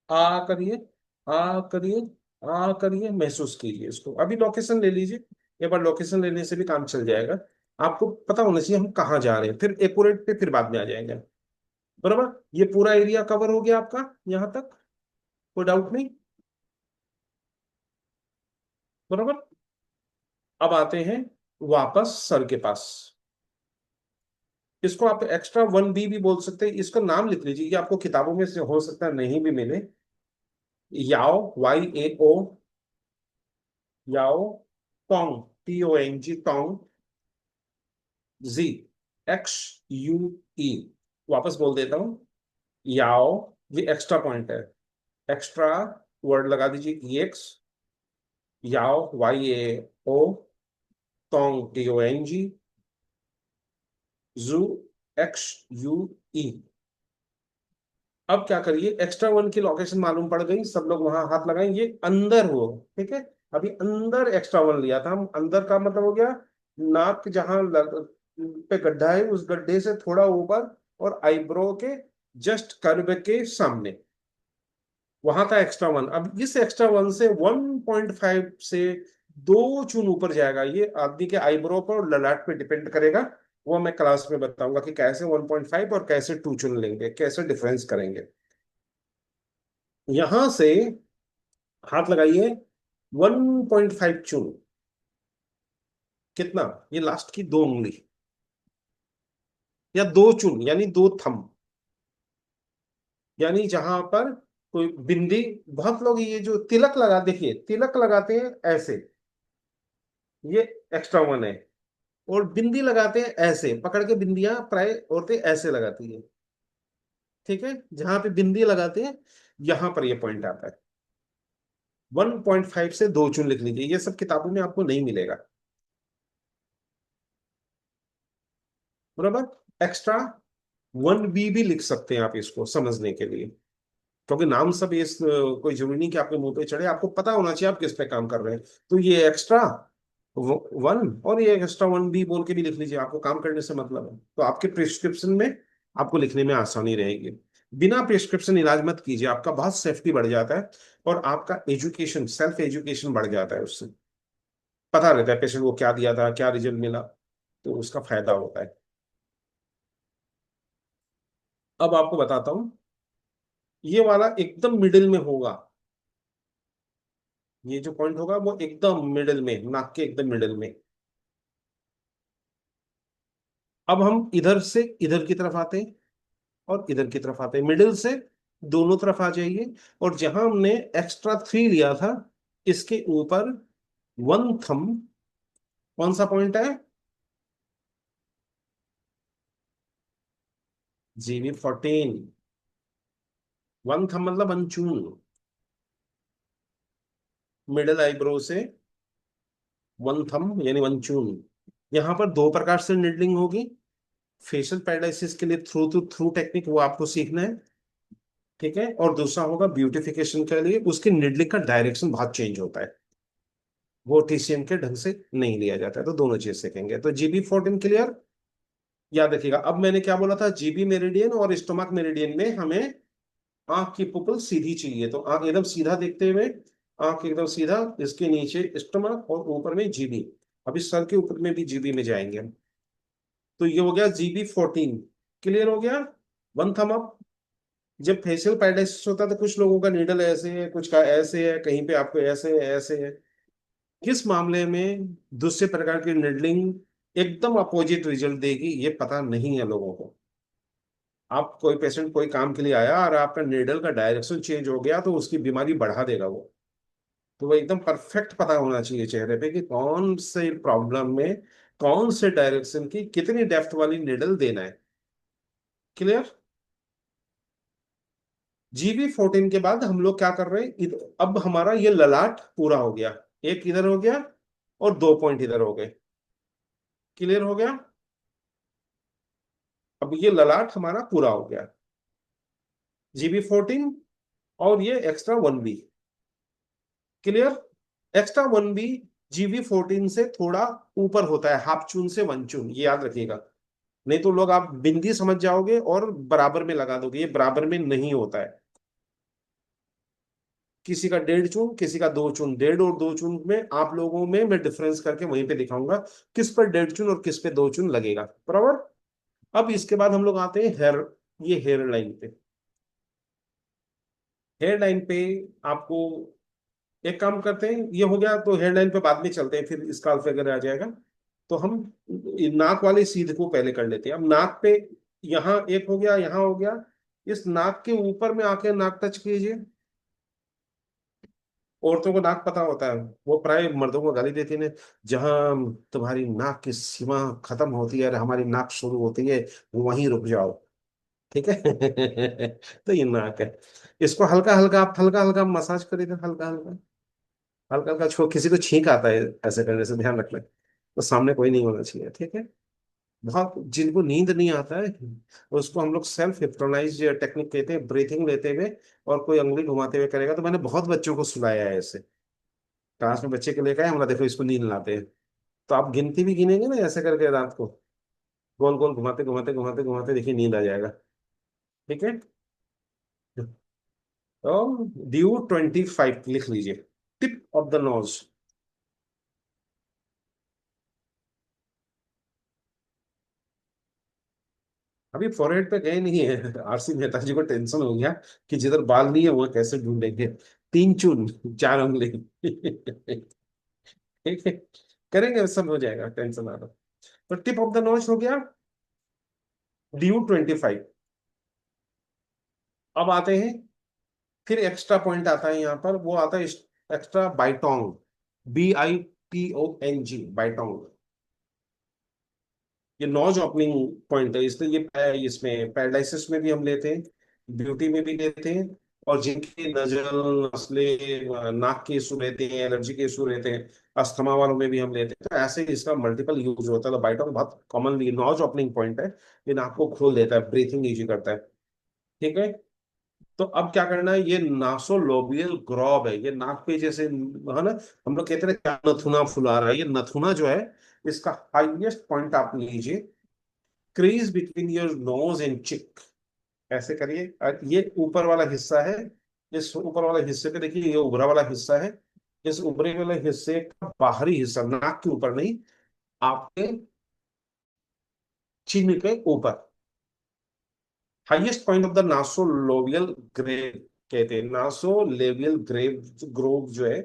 Speaker 1: आ करिए, आ करिए, आ करिए, महसूस कीजिए इसको। अभी लोकेशन ले लीजिए। एक बार लोकेशन लेने से भी काम चल जाएगा। आपको पता होना चाहिए हम कहाँ जा रहे हैं, फिर एक्यूरेट पे फिर बाद में आ जाएंगे। बराबर, ये पूरा एरिया कवर हो गया आपका यहाँ तक? कोई डाउट नहीं? बराबर। अब आते हैं वापस सर के पास। इसको आप एक्स्ट्रा 1B भी बोल सकते हैं, इसका नाम लिख लीजिए, ये आपको किताबों में से हो सकता है नहीं भी मिले। याओ, YAO, याओ टोंग, TONG, टोंग, ZXUE। वापस बोल देता हूं, याओ, ये एक्स्ट्रा पॉइंट है, एक्स्ट्रा वर्ड लगा दीजिए EX, याओ YAO, टोंग TONG, जू XUE। अब क्या करिए, एक्स्ट्रा वन की लोकेशन मालूम पड़ गई, सब लोग वहां हाथ लगाएं, ये अंदर हो। ठीक है, अभी अंदर एक्स्ट्रा वन लिया था हम, अंदर का मतलब हो गया नाक जहां पे गड्ढा है उस गड्ढे से थोड़ा ऊपर, और आईब्रो के जस्ट कर्व के सामने, वहां था एक्स्ट्रा वन। अब इस एक्स्ट्रा वन से 1.5 से 2 चून ऊपर जाएगा, ये आदमी के आईब्रो पर और ललाट पे डिपेंड करेगा। वो मैं क्लास में बताऊंगा कि कैसे 1.5 और कैसे 2 चुन लेंगे, कैसे डिफरेंस करेंगे। यहां से हाथ लगाइए, 1.5 चुन। कितना? ये लास्ट की 2 उंगली, या 2 चुन यानी 2 थंब, यानी जहां पर कोई बिंदी। बहुत लोग ये जो तिलक लगा, देखिए तिलक लगाते हैं ऐसे, ये एक्स्ट्रा वन है। और बिंदी लगाते हैं ऐसे पकड़ के, बिंदियां प्राय औरतें ऐसे लगाती है। ठीक है, जहां पे बिंदी लगाते हैं यहां पर ये पॉइंट आता है। 1.5 से 2 चुन लिख लीजिए, ये सब किताबों में आपको नहीं मिलेगा। बराबर। एक्स्ट्रा 1B भी लिख सकते हैं आप इसको समझने के लिए। क्योंकि नाम सब ये कोई जरूरी नहीं कि आपके मुंह पे चढ़े, आपको पता होना चाहिए आप किस पे काम कर रहे हैं। तो ये एक्स्ट्रा वन और ये एक्स्ट्रा 1B बोल के भी लिख लीजिए, आपको काम करने से मतलब है, तो आपके प्रिस्क्रिप्शन में आपको लिखने में आसानी रहेगी। बिना प्रिस्क्रिप्शन इलाज मत कीजिए, आपका बहुत सेफ्टी बढ़ जाता है। और आपका एजुकेशन, सेल्फ एजुकेशन बढ़ जाता है उससे। पता रहता है पेशेंट को क्या दिया था, क्या रिजल्ट मिला, तो उसका फायदा होता है। अब आपको बताता हूँ, ये वाला एकदम मिडिल में होगा। ये जो पॉइंट होगा वो एकदम मिडिल में, नाक के एकदम मिडिल में। अब हम इधर से इधर की तरफ आते हैं और इधर की तरफ आते हैं, मिडिल से दोनों तरफ आ जाइए। और जहां हमने एक्स्ट्रा 3 लिया था इसके ऊपर वन थम कौन सा पॉइंट है? GB14। वन थम मतलब अनचून, मिडल आईब्रो से वन थम यानी वन चून। यहाँ पर दो प्रकार से निडलिंग होगी। फेशियल पैरालिसिस के लिए थ्रू टू थ्रू टेक्निक, वो आपको सीखना है, ठीक है। और दूसरा होगा ब्यूटिफिकेशन के लिए, उसकी निडलिंग का डायरेक्शन बहुत चेंज होता है, वो TCM के ढंग से नहीं लिया जाता है। तो दोनों चीज सीखेंगे। तो GB14 क्लियर, याद रखिएगा। अब मैंने क्या बोला था, जीबी मेरिडियन और स्टोमक मेरिडियन में हमें आंख की पुपल सीधी चाहिए, तो आंख एकदम सीधा देखते हुए, आंख एकदम सीधा, इसके नीचे स्टोमक और ऊपर में जीबी। अभी सर के ऊपर में भी जीबी में जाएंगे हम। तो ये हो गया GB14, क्लियर हो गया। वन थम अप। जब फेशियल पैरालिसिस होता है तो कुछ लोगों का नीडल ऐसे है, कुछ का ऐसे है, कहीं पे आपको ऐसे है, ऐसे है। किस मामले में दूसरे प्रकार की निडलिंग एकदम अपोजिट रिजल्ट देगी, ये पता नहीं है लोगों को। आप कोई पेशेंट कोई काम के लिए आया और आपका नीडल का डायरेक्शन चेंज हो गया तो उसकी बीमारी बढ़ा देगा वो। तो वो एकदम परफेक्ट पता होना चाहिए चेहरे पे कि कौन से प्रॉब्लम में कौन से डायरेक्शन की कितनी डेप्थ वाली निडल देना है। क्लियर। GB14 के बाद हम लोग क्या कर रहे हैं, अब हमारा ये ललाट पूरा हो गया, एक इधर हो गया और दो पॉइंट इधर हो गए। क्लियर हो गया। अब ये ललाट हमारा पूरा हो गया, GB14 और ये extra 1B। Clear. Extra 1B GB14 से थोड़ा ऊपर होता है, हाफ चून से वन चून, ये याद रखिएगा। नहीं तो लोग आप बिंदी समझ जाओगे और बराबर में लगा दोगे, ये बराबर में नहीं होता है। किसी का 1.5 चून, किसी का 2 चून, 1.5 और 2 चून में आप लोगों में मैं डिफरेंस करके वहीं पे दिखाऊंगा किस पर 1.5 चून और किस पे 2 चून लगेगा, बराबर। अब इसके बाद हम लोग आते हैं हेयर, ये हेयर लाइन पे। हेयर लाइन पे आपको एक काम करते हैं, ये हो गया तो हेयर लाइन पे बाद में चलते हैं, फिर स्काल्फ वगैरह आ जाएगा। तो हम नाक वाले सीध को पहले कर लेते हैं। अब नाक पे, यहाँ एक हो गया, यहाँ हो गया, इस नाक के ऊपर में आके नाक टच कीजिए। औरतों को नाक पता होता है, वो प्राय मर्दों को गाली देती है, जहां तुम्हारी नाक की सीमा खत्म होती है और हमारी नाक शुरू होती है, वहीं रुक जाओ, ठीक है। तो ये नाक है, इसको हल्का हल्का आप हल्का हल्का मसाज करिए, हल्का हल्का, हल्का हल्का छो, किसी को छींक आता है ऐसे करने से, ध्यान रखना। तो सामने कोई नहीं होना चाहिए, ठीक है। बहुत जिनको नींद नहीं आता है उसको हम लोग सेल्फ हिप्नोटाइज टेक्निक कहते हैं, ब्रीथिंग लेते हुए और कोई उंगली घुमाते हुए करेगा। तो मैंने बहुत बच्चों को सुलाया है ऐसे, क्लास में बच्चे के लेकर आए, हमारा देखो इसको नींद लाते हैं। तो आप गिनती भी गिनेंगे ना ऐसे करके रात को, गोल गोल घुमाते घुमाते घुमाते घुमाते, देखिए नींद आ जाएगा, ठीक है। तो DU25 लिख लीजिए, टिप ऑफ द नोज। अभी फॉरहेड पे गए नहीं है, RC मेहता जी को टेंशन हो गया कि जिधर बाल नहीं है वहां कैसे ढूंढेंगे, 3 चून 4 उंगली। ठीक है, करेंगे, सब हो जाएगा, टेंशन आ रहा। तो टिप ऑफ द नोज हो गया, DU25। अब आते हैं, फिर एक्स्ट्रा पॉइंट आता है यहाँ पर, वो आता है एक्स्ट्रा बाइटोंग, BITONG, बाइटोंग। ये नॉज ओपनिंग पॉइंट है, इसलिए ये इसमें पैरालिसिस में भी हम लेते हैं, ब्यूटी में भी लेते हैं, और जिनके नजल, नसले, नाक के इशू रहते हैं, एलर्जी के इशू रहते हैं, अस्थमा वालों में भी हम लेते हैं। तो ऐसे ही इसका मल्टीपल यूज होता है। तो बाइटोंग बहुत कॉमनली नॉज ओपनिंग पॉइंट है, ये नाक को खोल देता है, ब्रीथिंग इजी करता है, ठीक है। तो अब क्या करना है, ये नासोलोबियल ग्रॉब है, ये नाक पे जैसे है ना, हम लोग कहते हैं क्या नथुना फुला रहा है, ये नथुना जो है, इसका हाईएस्ट पॉइंट आप लीजिए, crease between your nose and चिक, ऐसे करिए। और ये ऊपर वाला हिस्सा है, इस ऊपर वाले हिस्से पे देखिए, ये उभरा वाला हिस्सा है, इस उभरे वाले हिस्से का बाहरी हिस्सा, नाक के ऊपर नहीं, आपके चिन्ह के ऊपर, highest point of the nasolabial groove कहते हैं, नासोलेबियल ग्रेव ग्रोव जो है,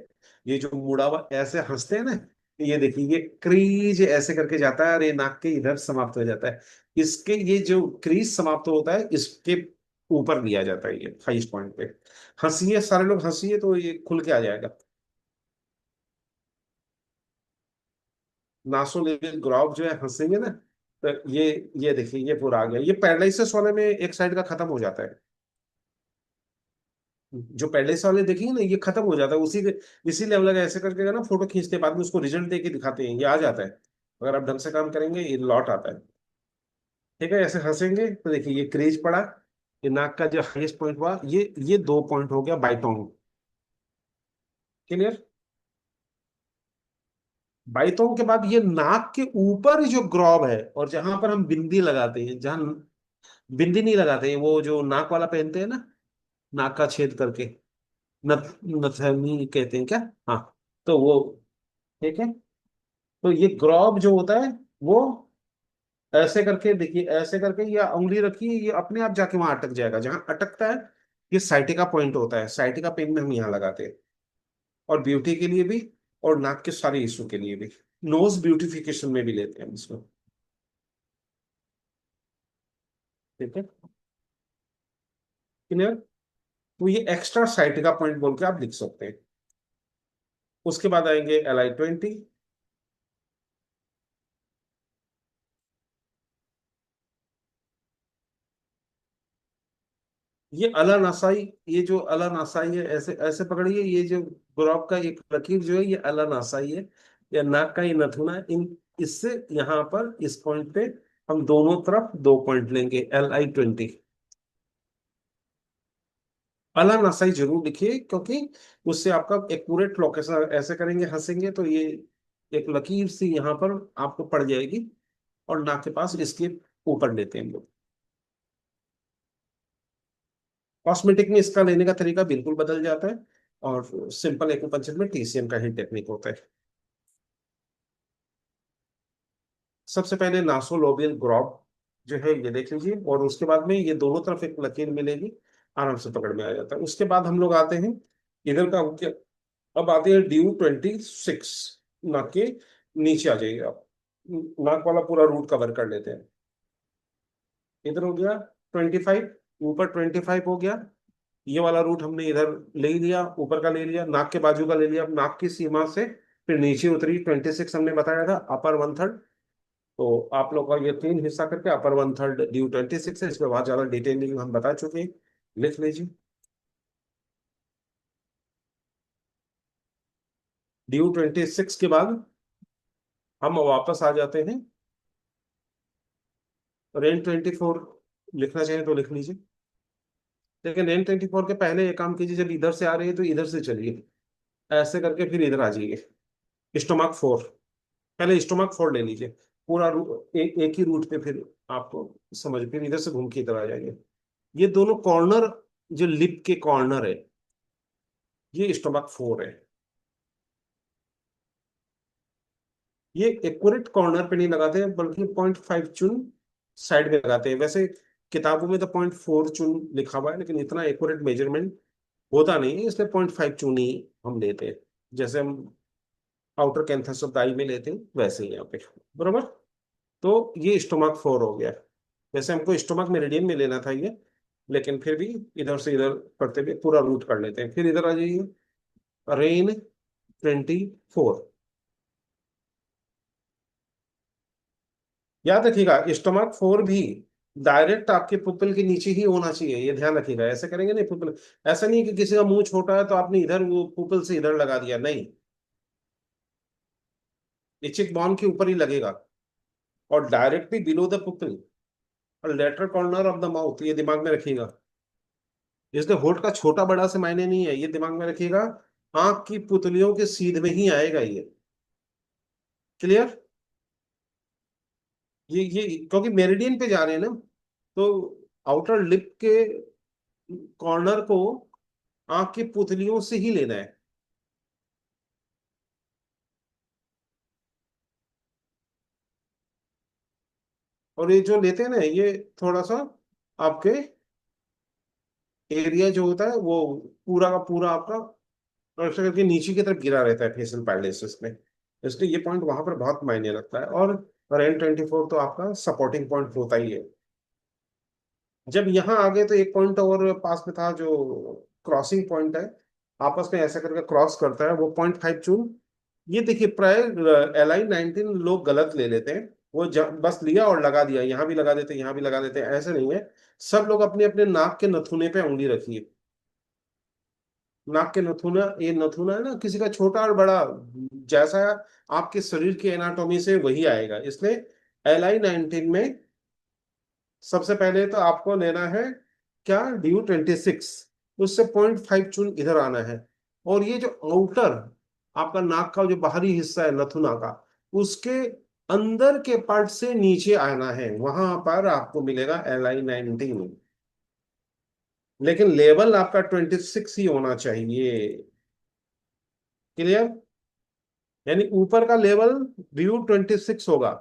Speaker 1: ये जो मुड़ा हुआ ऐसे हंसते हैं ना, ये देखिए, ये क्रीज ऐसे करके जाता है और ये नाक के इधर समाप्त हो जाता है। इसके ये जो क्रीज समाप्त होता है, इसके ऊपर लिया जाता है ये हाईएस्ट पॉइंट पे। हंसिए सारे लोग, हंसिए तो ये खुल के आ जाएगा। नासोलेबियल ग्रॉब जो है हंसेंगे ना, तो ये देखिए ये पूरा आ गया। ये पैरालिसिस वाले में एक साइड का खत्म हो जाता है। जो पैरालिसिस वाले देखिए ना, ये खत्म हो जाता है उसी इसी लेवल का ऐसे करके ना फोटो खींचते हैं, बाद में उसको रिजल्ट दे के दिखाते हैं, ये आ जाता है। अगर आप ढंग से काम करेंगे ये लौट आता है। ठीक है, ऐसे हंसेंगे तो देखिए ये क्रीज पड़ा। ये नाक का जो हाईएस्ट पॉइंट हुआ, ये 2 पॉइंट हो गया बाइटोंग। क्लियर। बाइटोंग के बाद ये नाक के ऊपर जो ग्रॉब है, और जहां पर हम बिंदी लगाते हैं, जहां बिंदी नहीं लगाते हैं, वो जो नाक वाला पहनते हैं ना, नाक का छेद करके, नथ नथनी कहते हैं क्या? हाँ। तो वो, ठीक है। तो ये ग्रॉब जो होता है वो ऐसे करके देखिए, ऐसे करके या उंगली रखिए, ये अपने आप जाके वहां अटक जाएगा जहां अटकता है। ये साइटिका पॉइंट होता है, साइटिका पेन में हम यहाँ लगाते हैं। और ब्यूटी के लिए भी, और नाक के सारे इशू के लिए भी, नोज ब्यूटिफिकेशन में भी लेते हैं हम इसको। ठीक है, क्लियर। तो ये एक्स्ट्रा साइटिका पॉइंट बोल के आप लिख सकते हैं। उसके बाद आएंगे LI20। ये अला नासाई, ये जो अला नासाई है, ऐसे ऐसे पकड़िए, ये जो ग्रॉब का एक लकीर जो है, ये अला नासाई है, या नाक का ये नथुना है। इन इससे यहाँ पर इस पॉइंट पे हम दोनों तरफ 2 पॉइंट लेंगे, LI20। अला नासाई जरूर लिखिए, क्योंकि उससे आपका एक्यूरेट लोकेशन, ऐसे करेंगे हंसेंगे तो ये एक लकीर सी यहाँ पर आपको पड़ जाएगी, और नाक के पास इसके ऊपर लेते हैं हम लोग। कॉस्मेटिक में इसका लेने का तरीका बिल्कुल बदल जाता है, और सिंपल एक्यूपंक्चर में TCM का ही टेक्निक होता है। सबसे पहले नासोलोबियल ग्रॉब जो है ये देख लीजिए, और उसके बाद में ये दोनों तरफ एक लकीर मिलेगी, आराम से पकड़ में आ जाता है। उसके बाद हम लोग आते हैं इधर का क्या, अब आते हैं DU26। नाक के नीचे आ जाइए आप, नाक वाला पूरा रूट कवर कर लेते हैं। इधर हो गया 25, ऊपर 25 हो गया। ये वाला रूट हमने इधर ले लिया, ऊपर का ले लिया, नाक के बाजू का ले लिया, अब नाक की सीमा से फिर नीचे उतरी 26 हमने बताया था, अपर 1/3। तो आप लोग का ये 3 हिस्सा करके अपर 1/3 DU26 है, इसमें बहुत ज्यादा डिटेलिंग हम बता चुके हैं। लिख लीजिए। DU26 के बाद हम वापस आ जाते हैं REN24। लिखना चाहिए तो लिख लीजिए, लेकिन REN24 के पहले एक काम कीजिए, जब इधर से आ रही है तो इधर से चलिए, ऐसे करके फिर इधर आ जाइए। स्टोमक 4, पहले स्टोमक 4 ले लीजिए। पूरा एक ही रूट पे फिर आपको समझ, फिर इधर से घूम के इधर आ जाएंगे। ये दोनों कॉर्नर, जो लिप के कॉर्नर है, ये स्टोमक 4 है। ये एक्यूरेट कॉर्नर पे नहीं लगाते हैं, बल्कि 0.5 चुन साइड में लगाते हैं। वैसे किताबों में तो 0.4 चुन लिखा हुआ है, लेकिन इतना एक्यूरेट मेजरमेंट होता नहीं है, इसलिए 0.5 चुन ही हम लेते हैं। जैसे हम आउटर कैंथस ऑफ द आई में लेते हैं, वैसे ही यहाँ पे। बरोबर। तो ये स्टोमक 4 हो गया। वैसे हमको स्टोमक मेरिडियन में लेना था ये, लेकिन फिर भी इधर से इधर करते हुए पूरा रूट कर लेते हैं। फिर इधर आ जाइए, REN24। याद रखिएगा, स्टोमक 4 भी डायरेक्ट आपके पुपिल के नीचे ही होना चाहिए, ये ध्यान रखिएगा। ऐसे करेंगे नहीं पुपिल, ऐसा नहीं कि किसी का मुंह छोटा है तो आपने इधर वो पुपिल से इधर लगा दिया, नहीं। ये चिक बॉन के ऊपर ही लगेगा, और डायरेक्टली बिलो द पुपिल, और lateral corner of the mouth, ये दिमाग में रखिएगा। इसलिए होठ का छोटा बड़ा से मायने नहीं है, ये दिमाग में रखिएगा। आंख की पुतलियों के सीध में ही आएगा ये। क्लियर। ये क्योंकि मेरिडियन पे जा रहे हैं ना, तो आउटर लिप के कॉर्नर को आंख की पुतलियों से ही लेना है। और ये जो लेते हैं ना, ये थोड़ा सा आपके एरिया जो होता है वो पूरा का पूरा आपका ऐसे करके नीचे की तरफ गिरा रहता है फेशियल पैरालिसिस में। इसलिए ये पॉइंट वहां पर बहुत मायने रखता है। और REN24 तो आपका सपोर्टिंग पॉइंट होता ही है। जब यहाँ आ गए तो एक पॉइंट और पास में था, जो क्रॉसिंग पॉइंट है, आपस में ऐसा करके क्रॉस करता है, वो 0.5 चून ये देखिए प्राय LI-19 लोग गलत ले लेते हैं। वो बस लिया और लगा दिया, यहाँ भी लगा देते हैं, यहाँ भी लगा देते हैं, ऐसे नहीं है। सब लोग अपने अपने नाक के नथुने पे उंगली रखिए। नाक के नथुना, ये नथुना है ना, किसी का छोटा और बड़ा, जैसा आपके शरीर की एनाटॉमी से वही आएगा। इसलिए LI-19 में सबसे पहले तो आपको लेना है क्या, DU-26। उससे 0.5 चून इधर आना है। और ये जो आउटर आपका नाक का जो बाहरी हिस्सा है नथुना का, उसके अंदर के पार्ट से नीचे आना है, वहां पर आपको मिलेगा LI-19। लेकिन लेवल आपका 26 ही होना चाहिए। क्लियर? यानी ऊपर का लेवल DU-26 होगा।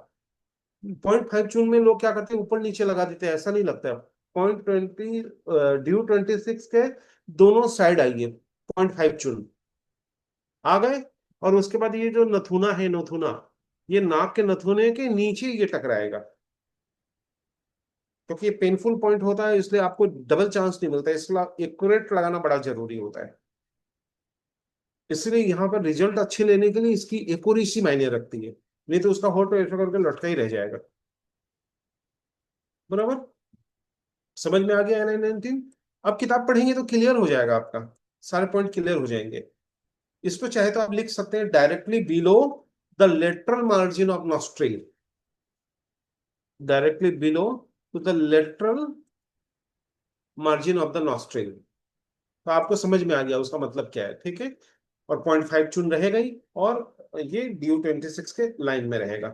Speaker 1: 0.5 चून में लोग क्या करते हैं, ऊपर नीचे लगा देते हैं, ऐसा नहीं लगता है। 0.20, DU-26 के दोनों साइड आइए, 0.5 चून आ गए। और उसके बाद ये जो नथुना है, नथुना, ये नाक के नथुने के नीचे ये टकराएगा। क्योंकि ये पेनफुल पॉइंट होता है, इसलिए आपको डबल चांस नहीं मिलता, इसलिए एक्यूरेट लगाना बड़ा जरूरी होता है। इसलिए यहाँ पर रिजल्ट अच्छे लेने के लिए इसकी एक्यूरेसी मायने रखती है। नहीं तो उसका होल्ड ऐसा करके लटका ही रह जाएगा। बराबर? समझ में आ गया LI-19? अब किताब पढ़ेंगे तो क्लियर हो जाएगा आपका, सारे पॉइंट क्लियर हो जाएंगे। इसको चाहे तो आप लिख सकते हैं directly below the lateral margin of nostril. Directly below to the lateral margin of the nostril. तो आपको समझ में आ गया उसका मतलब क्या है, ठीक है। और 0.5 चून रहेगा ही, और ये DU-26 के लाइन में रहेगा।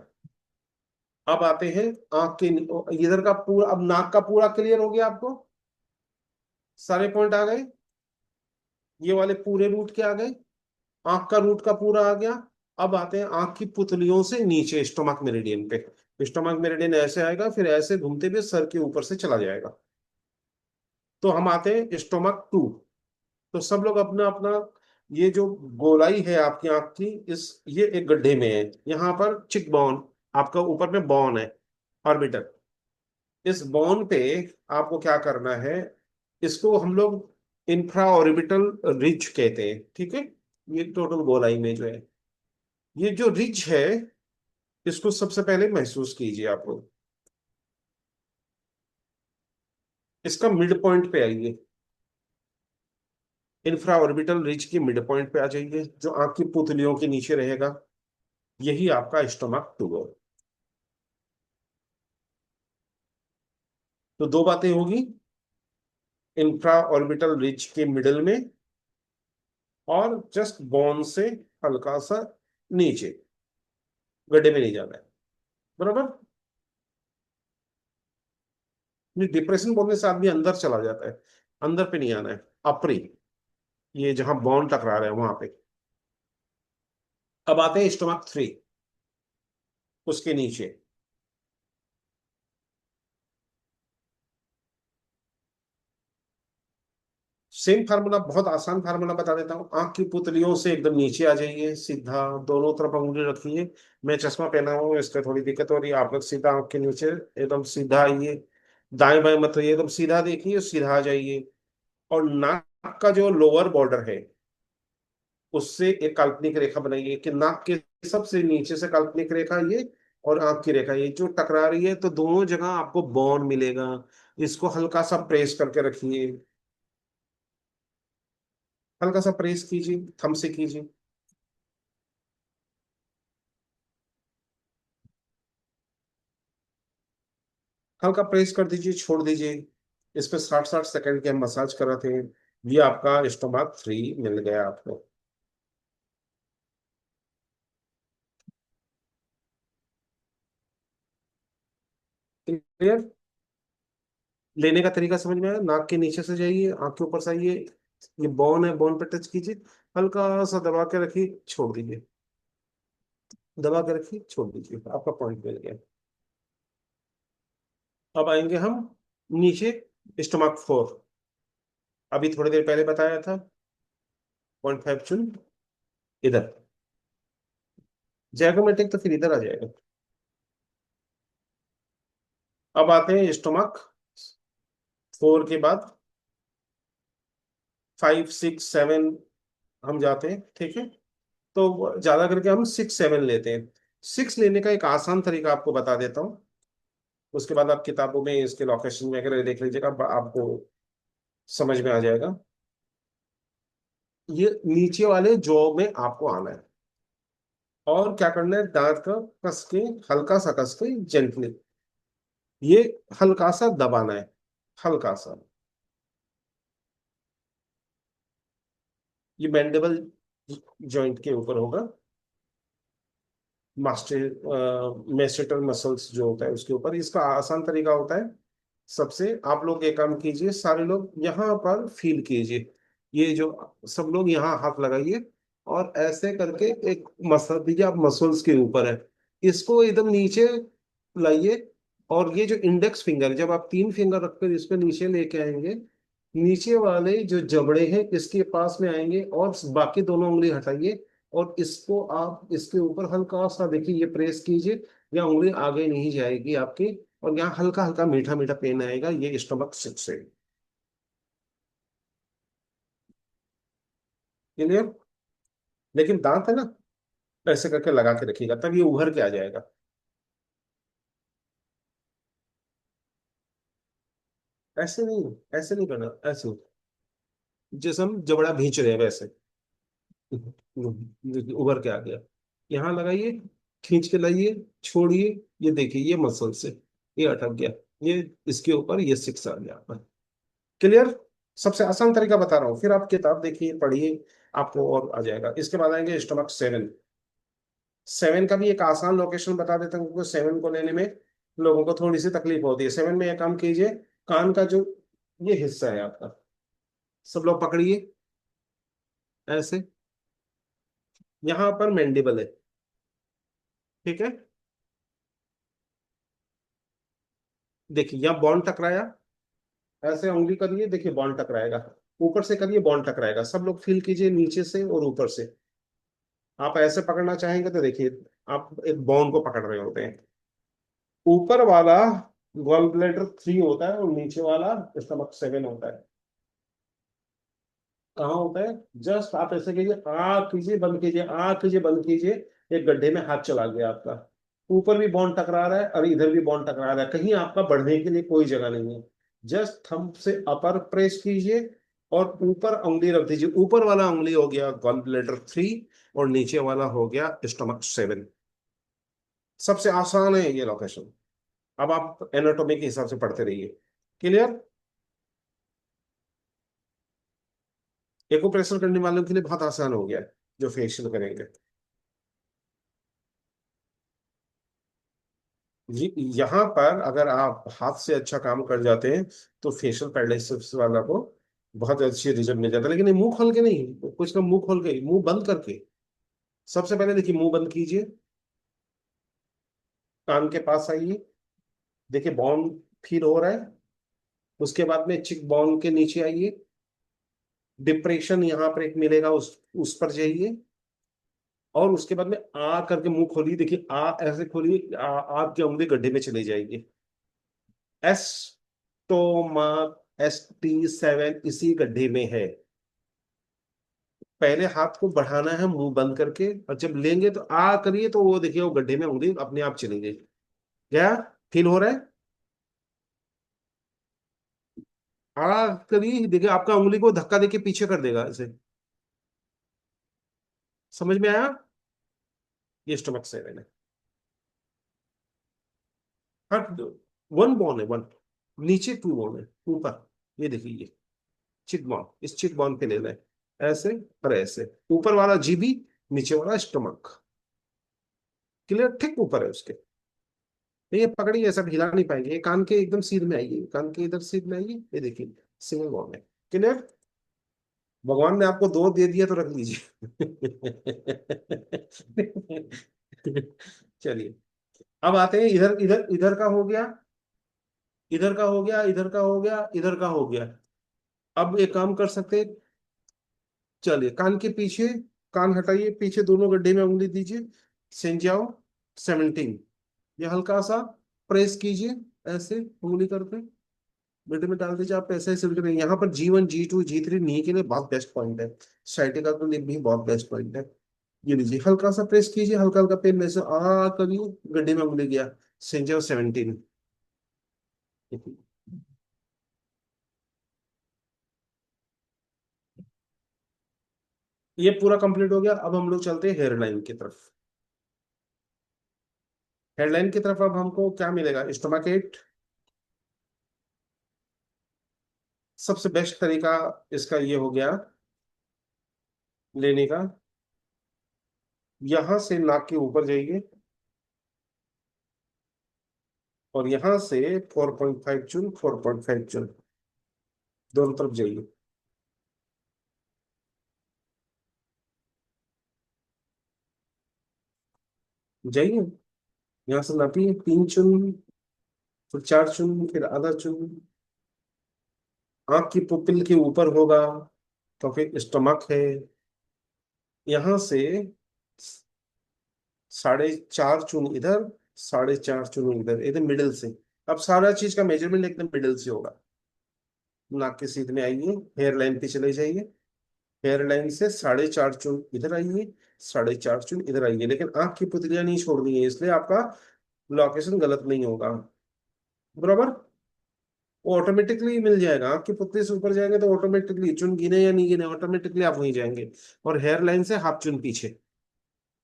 Speaker 1: अब आते हैं आंख के इधर का पूरा, अब नाक का पूरा क्लियर हो गया आपको, सारे पॉइंट आ गए, ये वाले पूरे रूट के आ गए, आंख का रूट का पूरा आ गया। अब आते हैं आंख की पुतलियों से नीचे स्टोमक मेरिडियन पे। स्टोमक मेरिडियन ऐसे आएगा, फिर ऐसे घूमते हुए सर के ऊपर से चला जाएगा। तो हम आते हैं स्टोमक 2। तो सब लोग अपना अपना, ये जो गोलाई है आपकी आंख की, इस ये एक गड्ढे में है, यहाँ पर चिक बोन, आपका ऊपर में बोन है, ऑर्बिटल। इस बोन पे आपको क्या करना है, इसको हम लोग इंफ्रा ऑर्बिटल रिज कहते हैं, ठीक है। ये टोटल गोलाई में जो है, ये जो रिज है, इसको सबसे पहले महसूस कीजिए आप लोग। इसका मिड पॉइंट पे आइए, इंफ्रा ऑर्बिटल रिज की मिड पॉइंट पे आ जाइए, जो आंख की पुतलियों के नीचे रहेगा। यही आपका स्टोमक 2 है। तो दो बातें होगी, इंफ्रा ऑर्बिटल रिज के मिडल में, और जस्ट बोन से हल्का सा नीचे, गड्ढे में नहीं जाना है। बराबर? डिप्रेशन बोलने से आदमी अंदर चला जाता है, अंदर पे नहीं आना है, अपरी, ये जहां बॉन्ड टकरा रहे हैं वहां पे। अब आते हैं स्टोमक 3, उसके नीचे। सेम फार्मूला, बहुत आसान फार्मूला बता देता हूँ। आंख की पुतलियों से एकदम नीचे आ जाइए, सीधा दोनों तरफ उंगली रखिए। मैं चश्मा पहना हुआ हूँ, इसका थोड़ी दिक्कत हो रही है। आप लोग सीधा आंख के नीचे एकदम सीधा आइए, दाएं बाएं मत होइए, एकदम सीधा देखिए, सीधा आ जाइए। और नाक का जो लोअर बॉर्डर है, उससे एक काल्पनिक रेखा बनाइए, कि नाक के सबसे नीचे से काल्पनिक रेखा ये, और आंख की रेखा ये जो टकरा रही है, तो दोनों जगह आपको बॉन्ड मिलेगा। इसको हल्का सा प्रेस करके रखिए, हल्का सा प्रेस कीजिए, थंब से कीजिए, हल्का प्रेस कर दीजिए, छोड़ दीजिए। इस पे 60-60 सेकंड के हम मसाज कर रहे थे। ये आपका स्टोमक 3 मिल गया आपको। क्लियर? लेने का तरीका समझ में आया? नाक के नीचे से जाइए, आंख के ऊपर से आइए, ये बोन है, बोन पे टच कीजिए, हल्का सा दबा के रखिए, छोड़ दीजिए, दबा के रखिए, छोड़ दीजिए, आपका पॉइंट मिल गया। अब आएंगे हम नीचे, स्टोमक 4। अभी थोड़ी देर पहले बताया था, 0.5 चुन इधर, जैगोमेटिक तो फिर इधर आ जाएगा। अब आते हैं स्टोमक 4 के बाद 5, 6, 7 हम जाते हैं, ठीक है। तो ज्यादा करके हम 6 7 लेते हैं। 6 लेने का एक आसान तरीका आपको बता देता हूँ। उसके बाद आप किताबों में इसके लोकेशन वगैरह देख लीजिएगा, आपको समझ में आ जाएगा। ये नीचे वाले जॉ में आपको आना है, और क्या करना है, दांत का कस के, हल्का सा कस के, जेंटली, ये हल्का सा दबाना है, हल्का सा। ये मैंडिबल जॉइंट के ऊपर होगा, मेस्टेटर मसल्स जो होता है उसके ऊपर। इसका आसान तरीका होता है, सबसे आप लोग एक काम कीजिए, सारे लोग यहाँ पर फील कीजिए, ये जो सब लोग यहाँ हाथ लगाइए, और ऐसे करके एक मसल दीजिए, आप मसल्स के ऊपर है, इसको एकदम नीचे लाइए। और ये जो इंडेक्स फिंगर, जब आप 3 फिंगर रखकर इसको नीचे लेके आएंगे, नीचे वाले जो जबड़े हैं इसके पास में आएंगे, और बाकी दोनों उंगली हटाइए, और इसको आप इसके ऊपर हल्का सा देखिए, ये प्रेस कीजिए, या उंगली आगे नहीं जाएगी आपकी, और यहाँ हल्का हल्का मीठा मीठा पेन आएगा, ये स्टमक से। क्लियर? लेकिन दांत है ना, ऐसे करके लगा के रखिएगा, तब ये उभर के आ जाएगा। ऐसे नहीं, ऐसे नहीं करना, ऐसे जैसे हम जबड़ा भींच रहे हैं वैसे, उभर के आ गया। यहाँ लगाइए, खींच के लाइए, छोड़िए, ये देखिए ये मसल से ये अटक गया, ये इसके ऊपर ये 6 आ गया। क्लियर? सबसे आसान तरीका बता रहा हूँ, फिर आप किताब देखिए, पढ़िए, आपको और आ जाएगा। इसके बाद आएंगे स्टमक 7। 7 का भी एक आसान लोकेशन बता देता हूँ, क्योंकि 7 को लेने में लोगों को थोड़ी सी तकलीफ होती है। 7 में एक काम कीजिए, कान का जो ये हिस्सा है आपका, सब लोग पकड़िए ऐसे, यहाँ पर मैंडिबल है, ठीक है? देखिए यहाँ बॉन्ड टकराया, ऐसे उंगली करिए, देखिए बॉन्ड टकराएगा, ऊपर से करिए बॉन्ड टकराएगा, सब लोग फील कीजिए नीचे से और ऊपर से। आप ऐसे पकड़ना चाहेंगे तो देखिए, आप एक बॉन्ड को पकड़ रहे होते हैं। ऊपर वाला गॉल ब्लैडर 3 होता है, और नीचे वाला स्टमक 7 होता है। कहाँ होता है? जस्ट आप ऐसे कीजिए, आ कीजिए, बंद कीजिए, आ कीजिए, बंद कीजिए, एक गड्ढे में हाथ चला गया आपका। ऊपर भी बॉन्ड टकरा रहा है और इधर भी बॉन्ड टकरा रहा है, कहीं आपका बढ़ने के लिए कोई जगह नहीं है। जस्ट थंब से अपर प्रेस कीजिए, और ऊपर उंगली रख दीजिए। ऊपर वाला उंगली हो गया गॉल ब्लैडर 3, और नीचे वाला हो गया स्टमक 7। सबसे आसान है ये लोकेशन। अब आप एनाटॉमी के हिसाब से पढ़ते रहिए। क्लियर? एक्यूप्रेशर करने वालों के लिए बहुत आसान हो गया है, जो फेशियल करेंगे। जी, यहाँ पर अगर आप हाथ से अच्छा काम कर जाते हैं, तो फेशियल पैरालिसिस वाला को बहुत अच्छी रिजल्ट मिल जाता है। लेकिन ये मुंह खोल के नहीं, कुछ का मुंह खोल के, मुंह बंद करके। सबसे पहले देखिए, मुंह बंद कीजिए, कान के पास आइए, देखिए बॉन फील हो रहा है। उसके बाद में चिक बॉन के नीचे आइए, डिप्रेशन यहाँ पर एक मिलेगा, उस पर जाइए, और उसके बाद में आ करके मुंह खोलिए, देखिए आ ऐसे खोलिए, आपकी उंगली गड्ढे में चली जाएगी। एस टोमाक ST7 इसी गड्ढे में है। पहले हाथ को बढ़ाना है मुंह बंद करके, और जब लेंगे तो आ करिए, तो वो देखिए वो गड्ढे में उंगली अपने आप चली गई। क्या फील हो रहा है? आ करिए, देखिए आपका उंगली को धक्का देके पीछे कर देगा ऐसे। समझ में आया? ये स्टमक 7 है। हाँ, 1 बॉन है, 1। नीचे 2 बॉन है, ऊपर ये देखिए, ये चिक बॉन, इस चिक बॉन पे लेना है, ऐसे और ऐसे। ऊपर वाला जीबी, नीचे वाला स्टमक। क्लियर? ठीक ऊपर है उसके। नहीं, ये पकड़िए, ऐसा हिला नहीं पाएंगे, ये कान के एकदम सीध में आइए, कान के इधर सीध में आइए, ये देखिए सिंगल बॉन है। क्लियर? भगवान ने आपको 2 दे दिया तो रख लीजिए। चलिए, अब आते हैं इधर, इधर इधर का हो गया, इधर का हो गया, इधर का हो गया, इधर का हो गया। अब एक काम कर सकते हैं, चलिए कान के पीछे, कान हटाइए, पीछे दोनों गड्ढे में उंगली दीजिए, सेंजाओ 17, ये हल्का सा प्रेस कीजिए, ऐसे उंगली करके गड्ढे में डाल दीजिए। आप ऐसे ऐसे करेंगे, यहाँ पर G1 G2 G3 नी के लिए बहुत बेस्ट पॉइंट है, साइटिका के लिए भी बहुत बेस्ट पॉइंट है। ये लीजिए, हल्का सा प्रेस कीजिए, हल्का हल्का पेन में से आ करिए, गड्ढे में उंगली गया, सेंजर 17। ये पूरा कंप्लीट हो गया। अब हम लोग चलते हैं हेयरलाइन की तरफ। हेयरलाइन की तरफ अब हमको क्या मिलेगा? स्टोमाकेट। सबसे बेस्ट तरीका इसका ये हो गया लेने का, यहां से नाक के ऊपर जाइए और यहां से 4.5 चुन, 4.5 चुन, दोनों तरफ जाइए। जाइए, यहां से नापिए, 3 चुन, फिर 4 चुन, फिर आधा चुन। आंख की पुपिल के ऊपर होगा क्योंकि स्टमक है। यहां से 4.5 चुन इधर, 4.5 चुन इधर, एकदम मिडिल से। अब सारा चीज का मेजरमेंट एकदम मिडिल से होगा। नाक के सीध में आइए, हेयर लाइन पे चले जाइए, हेयर लाइन से 4.5 चुन इधर आइए, 4.5 चुन इधर आइए, लेकिन आंख की पुतलियां नहीं छोड़नी है, इसलिए आपका लोकेशन गलत नहीं होगा। बराबर, वो ऑटोमेटिकली मिल जाएगा। आंख की पुतली से ऊपर जाएंगे तो ऑटोमेटिकली, चुन गिने या नहीं गिने, ऑटोमेटिकली आप वहीं जाएंगे। और हेयर लाइन से हाफ चुन पीछे,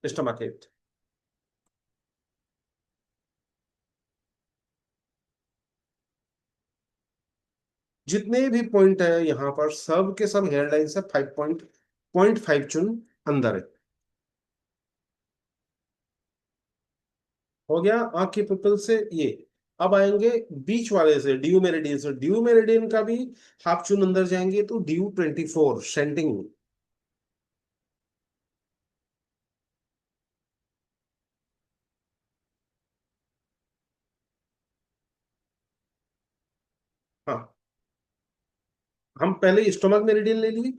Speaker 1: स्टमक। जितने भी पॉइंट है यहाँ पर, सब के सब हेयरलाइन से 5.5 चुन अंदर है। हो गया आंख की पुपिल से ये। अब आएंगे बीच वाले से, ड्यू मेरिडियन से। ड्यू मेरिडियन का भी हाफ चुन अंदर जाएंगे तो ड्यू 24 सेंटिंग। हाँ, हम पहले स्टोमक मेरिडियन ले लिए,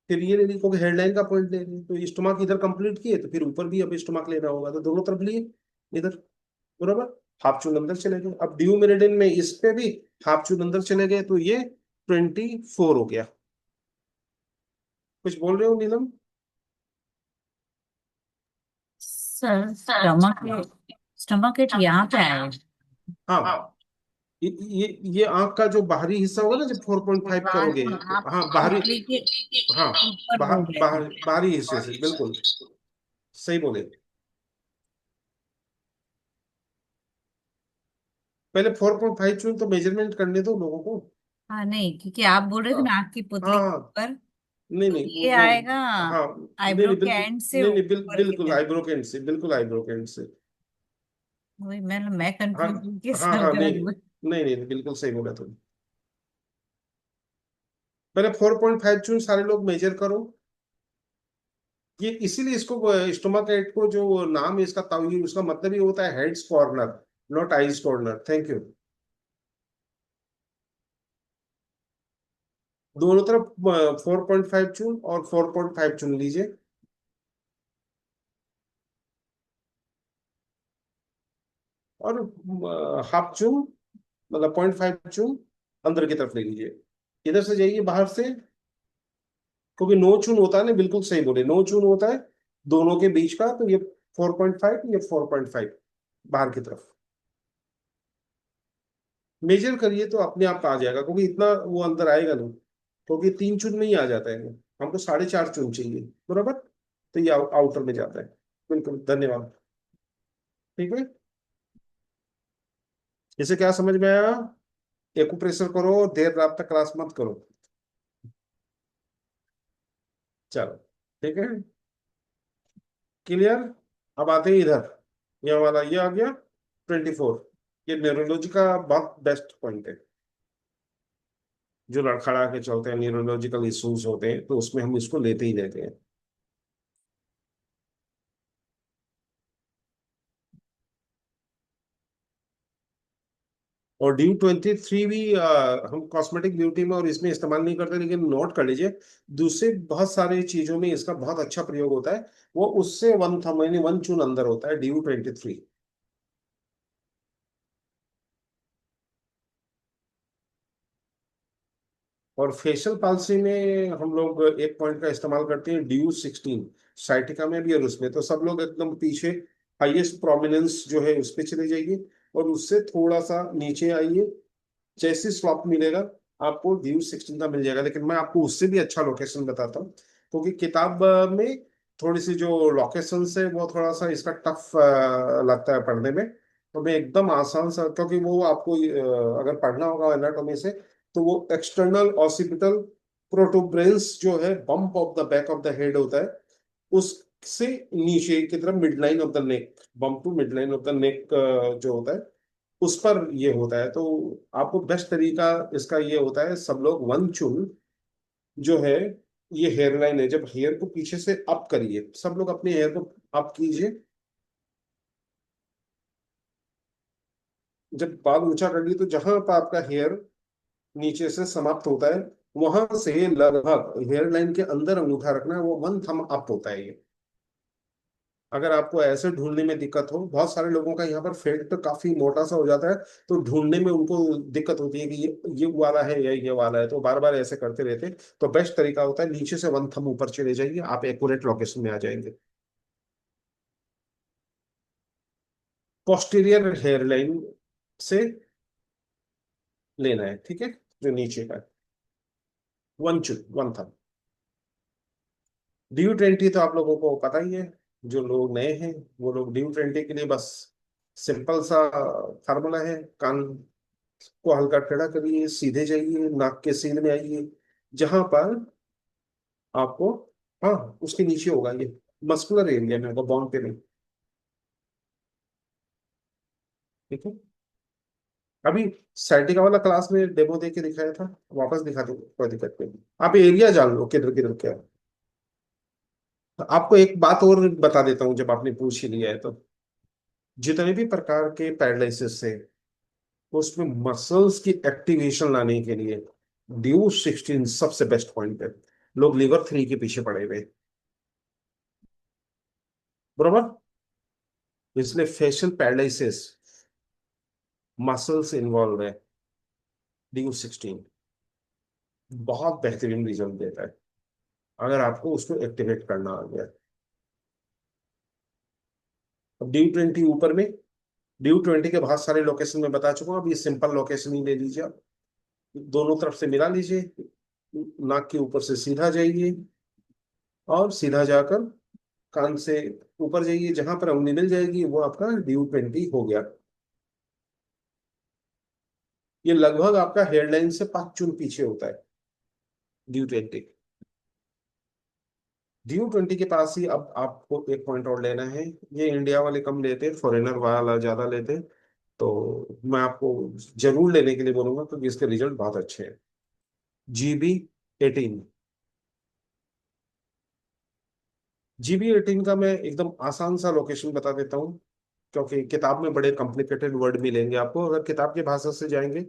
Speaker 1: फिर ये ले लिए क्योंकि हेडलाइन का पॉइंट ले लिए, तो स्टोमक इधर कंप्लीट किए, तो फिर ऊपर भी अब स्टोमक लेना होगा, तो दोनों तरफ लिए इधर। बराबर, हाफ चून अंदर चले गए। अब ड्यू मेरिडियन में इस पे भी हाफ चून अंदर चले गए, तो ये 24 हो गया। कुछ बोल रहे हो नीलम?
Speaker 2: सर स्टमक स्टमक एट यहाँ पे आया है।
Speaker 1: हाँ, ये आंख का जो बाहरी हिस्सा होगा ना, जब 4.5
Speaker 2: बाहर
Speaker 1: करोगे,
Speaker 2: आप
Speaker 1: हाँ बाहरी,
Speaker 2: पुतली के
Speaker 1: हाँ
Speaker 2: ऊपर बोल रहे थे।
Speaker 1: बाहरी हिस्से से, बिल्कुल सही बोले। पहले 4.5 चुन तो मेजरमेंट करने दो लोगों को।
Speaker 2: हाँ नहीं, क्योंकि आप बोल रहे थे ना आपकी पुतली के
Speaker 1: हाँ,
Speaker 2: ऊपर,
Speaker 1: नहीं
Speaker 2: तो
Speaker 1: नहीं
Speaker 2: ये आएगा
Speaker 1: हाँ, नहीं
Speaker 2: आईब्रो
Speaker 1: नहीं
Speaker 2: के
Speaker 1: बिल्कुल,
Speaker 2: एंड से
Speaker 1: नहीं नहीं
Speaker 2: ऊपर की
Speaker 1: बिल्कुल
Speaker 2: तरफ।
Speaker 1: आईब्रो के एंड से, बिल्कुल आईब्रो के एंड से।
Speaker 2: वही मैं
Speaker 1: हाँ
Speaker 2: कंफ्यूज हूँ कि
Speaker 1: हाँ हाँ,
Speaker 2: सर
Speaker 1: नहीं
Speaker 2: दर्द में।
Speaker 1: नहीं नहीं, बिल्कुल सही बोला तुम। पहले 4.5 चुन सारे लोग मेजर करो। ये इसीलिए इसको स्टोमक एट को जो नाम है इसका तावी, उसका मतलब ही होता है heads corner, not eyes corner. Thank you. दोनों तरफ 4.5 चुन और 4.5 चुन लीजिए, और हाफ चुन, मतलब 0.5 चुन अंदर की तरफ ले लीजिए। इधर से जाइए बाहर से, क्योंकि 9 चुन होता है ना, बिल्कुल सही बोले, 9 चुन होता है दोनों के बीच का, तो ये 4.5, ये 4.5 बाहर की तरफ। मेजर करिए तो अपने आप आ जाएगा, क्योंकि इतना वो अंदर आएगा नहीं, क्योंकि 3 चुन में ही आ जाता है। हमको 4.5 चुन चाहिए। बराबर, तो ये आउटर में जाता है। बिल्कुल, धन्यवाद। ठीक है, इसे क्या समझ में आया? एक्यूप्रेशर करो, देर रात तक क्लास मत करो। चलो, ठीक है, क्लियर। अब आते हैं इधर, ये वाला ये आ गया 24। ये न्यूरोलॉजी का बहुत बेस्ट पॉइंट है। जो लड़खड़ा के चलते हैं, न्यूरोलॉजिकल इश्यूज होते हैं, तो उसमें हम इसको लेते ही लेते हैं। और ड्यू 23 भी हम कॉस्मेटिक ब्यूटी में और इसमें इस्तेमाल नहीं करते, लेकिन नोट कर लीजिए, दूसरे बहुत सारी चीजों में इसका बहुत अच्छा प्रयोग होता है। वो उससे 1 चून अंदर होता है ड्यू 23। और फेशियल पाल्सी में हम लोग एक पॉइंट का इस्तेमाल करते हैं ड्यू 16। साइटिका में भी और उसमें, तो सब लोग एकदम पीछे हाईएस्ट प्रोमिनेंस जो है उस पे चले जाइए और उससे थोड़ा सा नीचे आइए। जैसे स्लॉट मिलेगा आपको व्यू 16 का मिल जाएगा, लेकिन मैं आपको उससे भी अच्छा लोकेशन बताता हूँ, क्योंकि किताब में थोड़ी सी जो लोकेशन है वो थोड़ा सा इसका टफ लगता है पढ़ने में। तो मैं एकदम आसान सा, क्योंकि वो आपको अगर पढ़ना होगा एनाटॉमी से, तो वो एक्सटर्नल ऑसिपिटल प्रोटुबरेंस जो है, bump of the back of the head होता है, उससे नीचे की तरफ mid line of the neck, bump to mid line of the neck जो होता है उस पर ये होता है। तो आपको बेस्ट तरीका इसका ये होता है, सब लोग वन चुन जो है, ये हेयर लाइन है, जब हेयर को पीछे से अप करिए, सब लोग अपने हेयर को अप कीजिए। जब बाल ऊंचा कर लिए तो जहां पर आपका हेयर नीचे से समाप्त होता है, वहां से लगभग हेयर लाइन के अंदर अंगूठा रखना है, वो वन थंब अप होता है ये। अगर आपको ऐसे ढूंढने में दिक्कत हो, बहुत सारे लोगों का यहाँ पर फेल्ट तो काफी मोटा सा हो जाता है, तो ढूंढने में उनको दिक्कत होती है कि ये वाला है या ये वाला है, तो बार बार ऐसे करते रहते। तो बेस्ट तरीका होता है नीचे से वन थंब ऊपर चले जाइए, आप एक्यूरेट लोकेशन में आ जाएंगे। पोस्टीरियर हेयर लाइन से लेना है, ठीक है, जो नीचे का वन थंब। ड्यू 20 तो आप लोगों को पता ही है, जो लोग नए हैं वो लोग ड्यू 20 के लिए बस सिंपल सा फार्मूला है। कान को हल्का टेढ़ा करिए, सीधे जाइए, नाक के सीध में आइए, जहां पर आपको, हाँ, उसके नीचे होगा ये, मस्कुलर एरिया में होगा, बाउंड पे नहीं। ठीक है। अभी साइटिका वाला क्लास में डेमो दे के दिखाया था, वापस दिखा दो, कोई दिक्कत नहीं। आप एरिया जान लो किधर किधर क्या है। तो आपको एक बात और बता देता हूँ, जब आपने पूछ ही लिया है तो, जितने भी प्रकार के पैरालिसिस है उसमें मसल्स की एक्टिवेशन लाने के लिए ड्यू 16 सबसे बेस्ट पॉइंट है। लोग लीवर 3 के पीछे पड़े हुए हैं, बरोबर। इसलिए फेशियल पैरालिसिस मसल्स इन्वॉल्व है, ड्यू 16 बहुत बेहतरीन रिजल्ट देता है अगर आपको उसको एक्टिवेट करना आ गया। अब ड्यू 20 ऊपर में, ड्यू 20 के बहुत सारे लोकेशन में बता चुका हूँ, अब ये सिंपल लोकेशन ही ले लीजिए आप। दोनों तरफ से मिला लीजिए, नाक के ऊपर से सीधा जाइए और सीधा जाकर कान से ऊपर जाइए, जहां पर उंगली मिल जाएगी वो आपका ड्यू 20 हो गया। ये लगभग आपका हेयरलाइन से 5 चुन पीछे होता है ड्यू 20। ड्यू 20 के पास ही अब आपको एक पॉइंट और लेना है। ये इंडिया वाले कम लेते, फॉरेनर वाला ज्यादा लेते, तो मैं आपको जरूर लेने के लिए बोलूंगा, क्योंकि इसके रिजल्ट बहुत अच्छे हैं। GB 18। GB 18 का मैं एकदम आसान सा लोकेशन बता देता हूँ, क्योंकि किताब में बड़े कॉम्प्लिकेटेड वर्ड मिलेंगे आपको। अगर किताब की भाषा से जाएंगे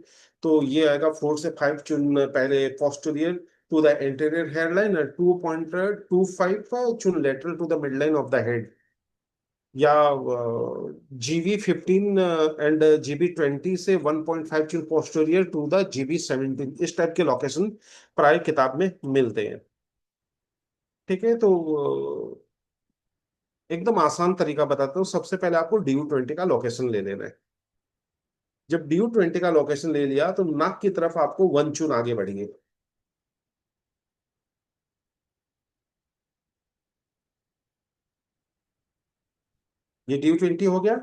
Speaker 1: तो ये आएगा 4 से 5 चुन पहले posterior to the anterior hairline, और 2.25 चुन lateral to the mid line of the head, या GB 15 एंड GB 20 से 1.5 चुन पोस्टीरियर टू द GB 17, इस टाइप के लोकेशन प्राय किताब में मिलते हैं। ठीक है, तो एकदम आसान तरीका बताता हूँ। सबसे पहले आपको ड्यू 20 का लोकेशन ले लेना है। जब ड्यू 20 का लोकेशन ले लिया तो नाक की तरफ आपको वन चुन आगे बढ़िए। ये ड्यू 20 हो गया।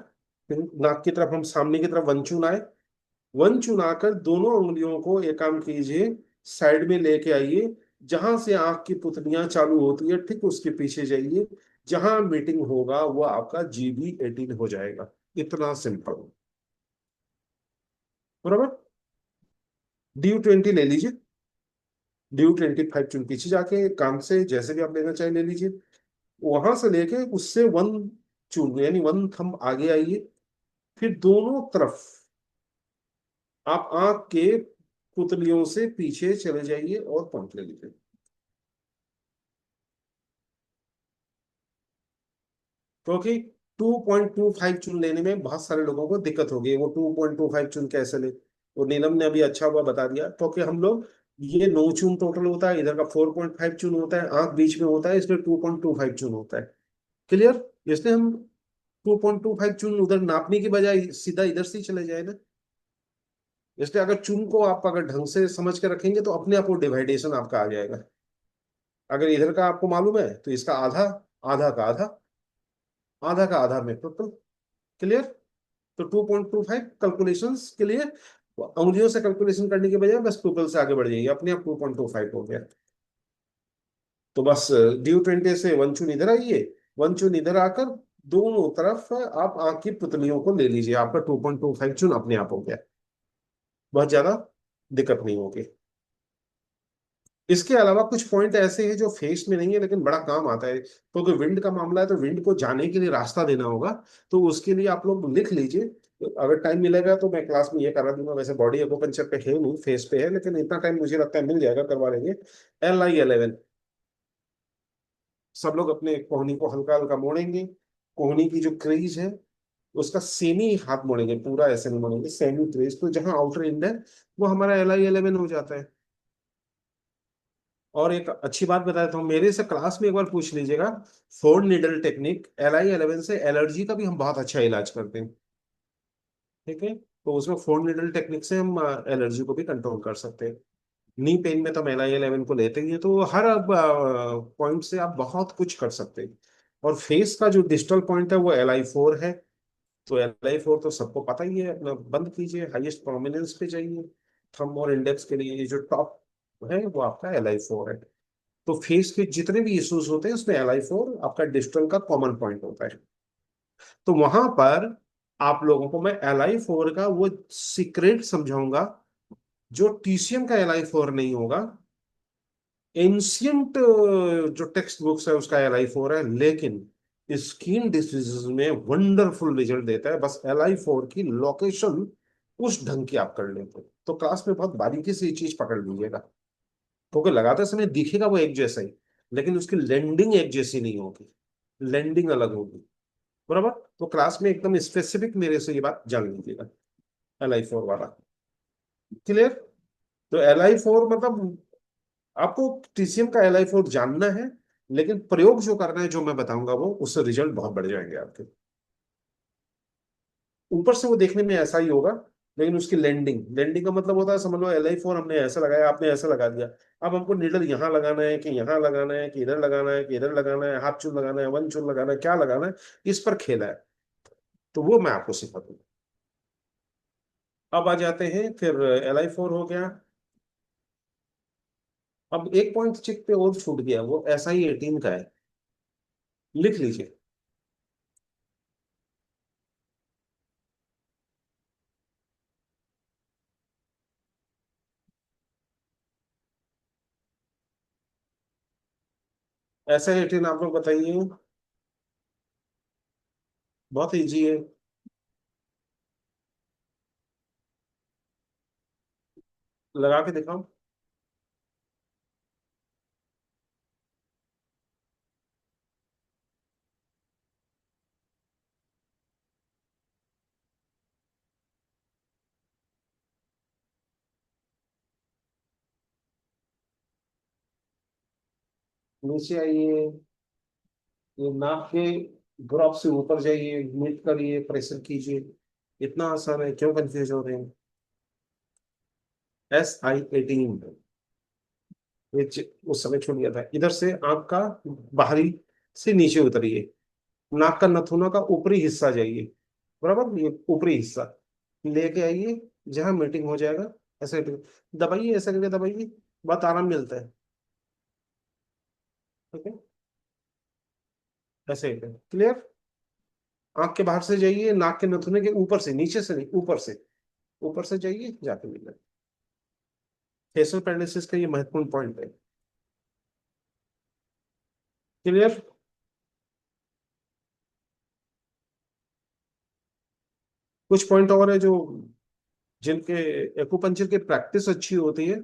Speaker 1: फिर नाक की तरफ हम सामने की तरफ वन चुन आए, वन चुन आकर दोनों उंगलियों को एक काम कीजिए, साइड में लेके आइए, जहां से आंख की पुतलियां चालू होती है ठीक उसके पीछे जाइए, जहां मीटिंग होगा वो आपका GB 18 हो जाएगा। इतना सिंपल, बराबर। ड्यू 20 ले लीजिए, ड्यू 25 चुन पीछे जाके काम से जैसे भी आप लेना चाहे ले लीजिए, वहां से लेके उससे वन चुन यानी वन थंब आगे आइए, फिर दोनों तरफ आप आंख के पुतलियों से पीछे चले जाइए और पॉइंट ले लीजिए। क्योंकि 2.25 चुन लेने में बहुत सारे लोगों को दिक्कत होगी, वो 2.25 चुन कैसे ले। वो नीलम ने अभी अच्छा हुआ बता दिया, क्योंकि हम लोग ये 9 चून टोटल होता है, इधर का 4.5 चून होता है, आंख बीच में होता है, इसलिए 2.25 चून होता है। क्लियर? इसलिए हम 2.25 चून उधर नापने की बजाय सीधा इधर से ही चले जाए ना। इसलिए अगर चून को आप अगर ढंग से समझ के रखेंगे तो अपने आप वो डिवाइडेशन आपका आ जाएगा। अगर इधर का आपको मालूम है तो इसका आधा, आधा का आधा, आधा का आधा में टोटल। क्लियर? तो 2.25 कैलकुलेशंस के लिए उंगलियों से कैलकुलेशन करने के बजाय बस टोटल से आगे बढ़ जाइए, अपने आप 2.25 हो गया। तो बस ड्यू 20 से 1 चून इधर आइए, 1 चून इधर आकर दोनों तरफ आप आंख की पुतलियों को ले लीजिए, आपका 2.25 चून अपने आप हो गया। बहुत ज्यादा दिक्कत नहीं होगी। इसके अलावा कुछ पॉइंट ऐसे हैं जो फेस में नहीं है लेकिन बड़ा काम आता है, क्योंकि विंड का मामला है तो विंड को जाने के लिए रास्ता देना होगा। तो उसके लिए आप लोग लिख लीजिए। अगर टाइम मिलेगा तो मैं क्लास में ये करा दूंगा, वैसे बॉडी एक्यूपंक्चर पे है नहीं, फेस पे है, लेकिन इतना टाइम मुझे लगता है मिल जाएगा, करवा लेंगे। LI11। सब लोग अपने कोहनी को हल्का हल्का मोड़ेंगे। कोहनी की जो क्रीज है उसका सेमी हाथ मोड़ेंगे, पूरा ऐसे नहीं मोड़ेंगे, सेमी क्रीज, तो जहां आउटर एंड है वो हमारा LI11 हो जाता है। और एक अच्छी बात बता देता हूँ, मेरे से क्लास में एक बार पूछ लीजिएगा, फोर्ड निडल टेक्निक LI11 से एलर्जी का भी हम बहुत अच्छा इलाज करते हैं। ठीक है? तो उसमें फोर्ड निडल टेक्निक से हम एलर्जी को भी कंट्रोल कर सकते हैं। नी पेन में तो हम LI11 को लेते ही हैं, तो हर अब पॉइंट से आप बहुत कुछ कर सकते हैं। और फेस का जो डिजिटल पॉइंट है वो LI4 है। तो LI4 तो सबको पता ही है, अपना बंद कीजिए, हाईएस्ट प्रोमिनेंस पे जाइए। थंब और इंडेक्स के लिए ये जो टॉप है वो आपका LI4 है। तो फेस के जितने भी इश्यूज होते हैं उसमें LI4 आपका डिजिटल का कॉमन पॉइंट होता है। तो वहां पर आप लोगों को मैं LI4 का वो सीक्रेट समझाऊंगा जो TCM का LI4 नहीं होगा। एंशियंट जो टेक्स्ट बुक्स है उसका LI4 है, लेकिन स्किन डिसीज में वंडरफुल रिजल्ट देता है। बस LI4 की लोकेशन उस ढंग की आप कर लेते, तो क्लास में बहुत बारीकी से ये चीज पकड़ लीजिएगा। क्योंकि लगाते समय दिखेगा वो एक जैसा ही, लेकिन उसकी लैंडिंग एक जैसी नहीं होगी, लैंडिंग अलग होगी। बराबर? तो क्लास में एकदम स्पेसिफिक मेरे से ये बात जान लीजिएगा, LI4 वाला। क्लियर? तो LI4 मतलब आपको TCM का LI4 जानना है, लेकिन प्रयोग जो करना है जो मैं बताऊंगा वो उससे रिजल्ट बहुत बढ़ जाएंगे आपके। ऊपर से वो देखने में ऐसा ही होगा, लेकिन उसकी लैंडिंग, लैंडिंग का मतलब होता है, समझ लो LI4 हमने ऐसा लगाया, आपने ऐसा लगा दिया। अब हमको नीडल यहाँ लगाना है कि यहाँ लगाना है कि इधर लगाना है कि इधर लगाना है, हाफ चून लगाना है, 1 चून लगाना है, क्या लगाना है, इस पर खेला है। तो वो मैं आपको सिखा दूंगा। अब आ जाते हैं, फिर LI4 हो गया। अब एक पॉइंट चिक पे और छूट गया, वो SI18 का है। लिख लीजिए। SI18 आप लोग बताइए। बहुत इजी है। लगा के दिखाओ। नीचे आइए, ये नाक के ड्रॉप से ऊपर जाइए, मिट करिए, प्रेशर कीजिए। इतना आसान है, क्यों कंफ्यूज हो रहे हैं? SI18, ये उस समय छूट गया था। इधर से आंख का बाहरी से नीचे उतरिए, नाक का नथुना का ऊपरी हिस्सा जाइए। बराबर? ये ऊपरी हिस्सा लेके आइए, जहां मीटिंग हो जाएगा ऐसे दबाइए, ऐसा करके दबाइए, बहुत आराम मिलता है। ठीक है? ऐसे क्लियर? आंख के बाहर से जाइए, नाक के नथुने के ऊपर से, नीचे से नहीं, ऊपर से, ऊपर से जाइए, जाके मिलना। फेशियल पैरालिसिस का ये महत्वपूर्ण पॉइंट है। क्लियर? कुछ पॉइंट और है जो, जिनके एक्यूपंक्चर की प्रैक्टिस अच्छी होती है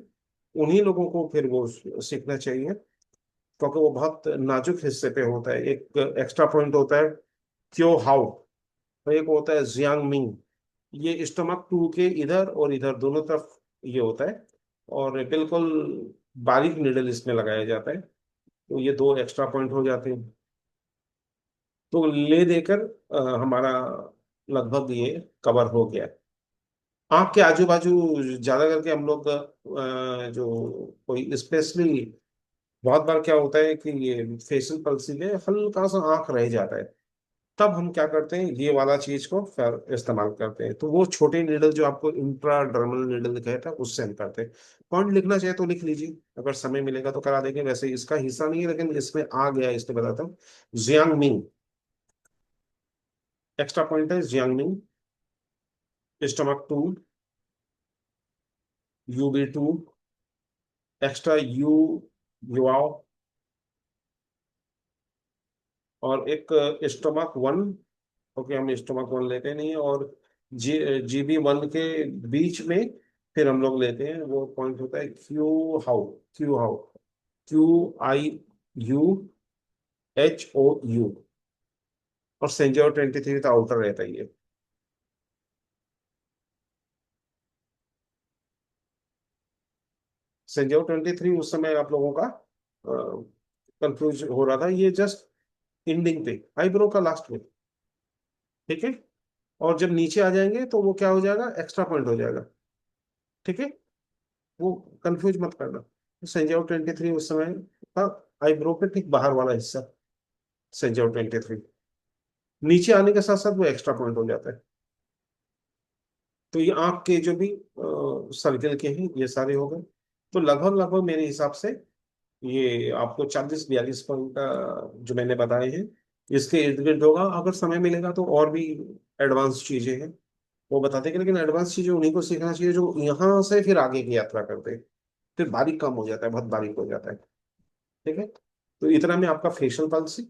Speaker 1: उन्हीं लोगों को फिर वो सीखना चाहिए, क्योंकि वो बहुत नाजुक हिस्से पे होता है। एक एक्स्ट्रा पॉइंट होता है क्यो हाउ, और एक होता है जियांग मिंग। ये स्टमक 2 के इधर और इधर दोनों तरफ ये होता है। और बिल्कुल बारीक निडल इसमें लगाया जाता है। तो ये दो एक्स्ट्रा पॉइंट हो जाते हैं। तो ले देकर हमारा लगभग ये कवर हो गया। आँख के आजू बाजू ज्यादा करके हम लोग जो कोई स्पेशली बहुत बार क्या होता है कि ये फेशियल पल्सी में हल्का सा आँख रह जाता है। तब हम क्या करते हैं, ये वाला चीज को फिर इस्तेमाल करते हैं। तो वो छोटे नीडल जो आपको इंट्राडर्मल नीडल कहता है उससे हम करते हैं। पॉइंट लिखना चाहे तो लिख लीजिए, अगर समय मिलेगा तो करा देंगे। वैसे इसका हिस्सा नहीं है लेकिन इसमें आ गया इसलिए बताता हूँ। जियांग मिंग एक्स्ट्रा पॉइंट है। Jiang Ming stomach 2, UB2 extra, युआओ, और एक स्टमक 1। ओके, हम स्टमक 1 लेते नहीं है। और GB1 के बीच में फिर हम लोग लेते हैं, वो पॉइंट होता है Q how. Q how, QIUHOU। और सेंजर 23 तो आउटर रहता ही है। सेंजर 23 उस समय आप लोगों का कंफ्यूज हो रहा था, ये जस्ट एंडिंग पे, आईब्रो का लास्ट में। ठीक है। और जब नीचे आ जाएंगे तो वो क्या हो जाएगा, एक्स्ट्रा पॉइंट हो जाएगा। ठीक है, वो कंफ्यूज मत करना। सेंजर 23 उस समय था आईब्रो पे ठीक बाहर वाला हिस्सा। सेंजर 23 नीचे आने के साथ साथ वो एक्स्ट्रा पॉइंट हो जाता है। तो ये आंख के जो भी सर्कल के हैं ये सारे हो गए। तो लगभग लगभग मेरे हिसाब से ये आपको 40-42 पॉइंट का जो मैंने बताए हैं इसके इर्द गिर्द होगा। अगर समय मिलेगा तो और भी एडवांस चीजें हैं वो बताते हैं, लेकिन एडवांस चीजें उन्हीं को सीखना चाहिए जो यहाँ से फिर आगे की यात्रा करते हैं। फिर बारीक काम हो जाता है, बहुत बारीक हो जाता है। ठीक है। तो इतना में आपका फेशियल पल्स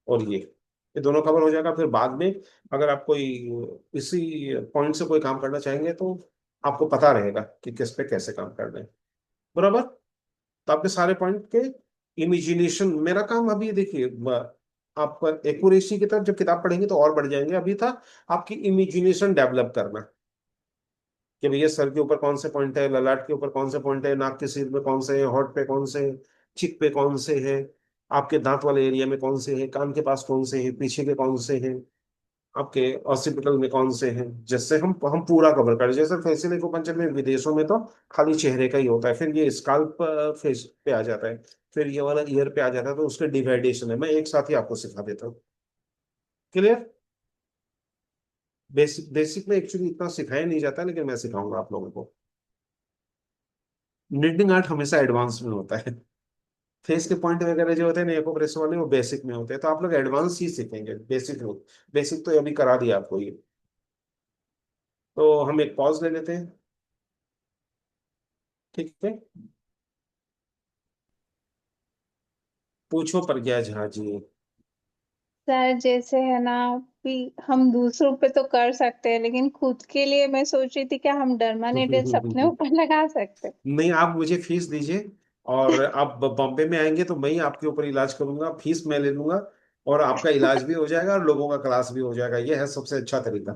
Speaker 1: और ये दोनों कवर हो जाएगा। फिर बाद में अगर आप कोई इसी पॉइंट से कोई काम करना चाहेंगे तो आपको पता रहेगा कि किस पे कैसे काम करना है। बराबर। तो आपके सारे पॉइंट के इमेजिनेशन, मेरा काम अभी देखिए आप एक्यूरेसी की तरफ जब किताब पढ़ेंगे तो और बढ़ जाएंगे। अभी था आपकी इमेजिनेशन डेवलप करना कि भैया सर के ऊपर कौन से पॉइंट है, ललाट के ऊपर कौन से पॉइंट है, नाक के सिर में कौन से है, होठ पे कौन से है, चिक पे कौन से है, आपके दांत वाले एरिया में कौन से है, कान के पास कौन से है, पीछे के कौन से हैं, आपके ऑक्सीपिटल में कौन से हैं। जैसे हम पूरा कवर करें। जैसे फेशियल एक्यूपंक्चर में विदेशों में तो खाली चेहरे का ही होता है, फिर ये स्काल्प फेस पे आ जाता है, फिर ये वाला ईयर पे आ जाता है। तो उसके डिवाइडेशन है, मैं एक साथ ही आपको सिखा देता हूँ। क्लियर। बेसिक बेसिक में एक्चुअली इतना सिखाया नहीं जाता लेकिन मैं सिखाऊंगा आप लोगों को। निटिंग आर्ट हमेशा एडवांस में होता है। फेस के पॉइंट वगैरह जो होते हैं ना एक्सप्रेशन वाले, वो बेसिक में होते हैं। तो आप लोग एडवांस ही सीखेंगे, बेसिक लोग। बेसिक तो अभी करा दिया आपको ये। तो हम एक पॉज ले लेते हैं। ठीक है। पूछो प्रज्ञा झा जी।
Speaker 3: सर जैसे है ना कि हम दूसरों पे तो कर सकते हैं, लेकिन खुद के लिए मैं सोच रही थी कि हम डर्मा निडल्स अपने ऊपर लगा सकते हैं।
Speaker 1: नहीं, आप मुझे फीस दीजिए और आप बॉम्बे में आएंगे तो मैं ही आपके ऊपर इलाज करूंगा, फीस मैं ले लूंगा। और आपका इलाज भी हो जाएगा और लोगों का क्लास भी हो जाएगा। ये है सबसे अच्छा तरीका।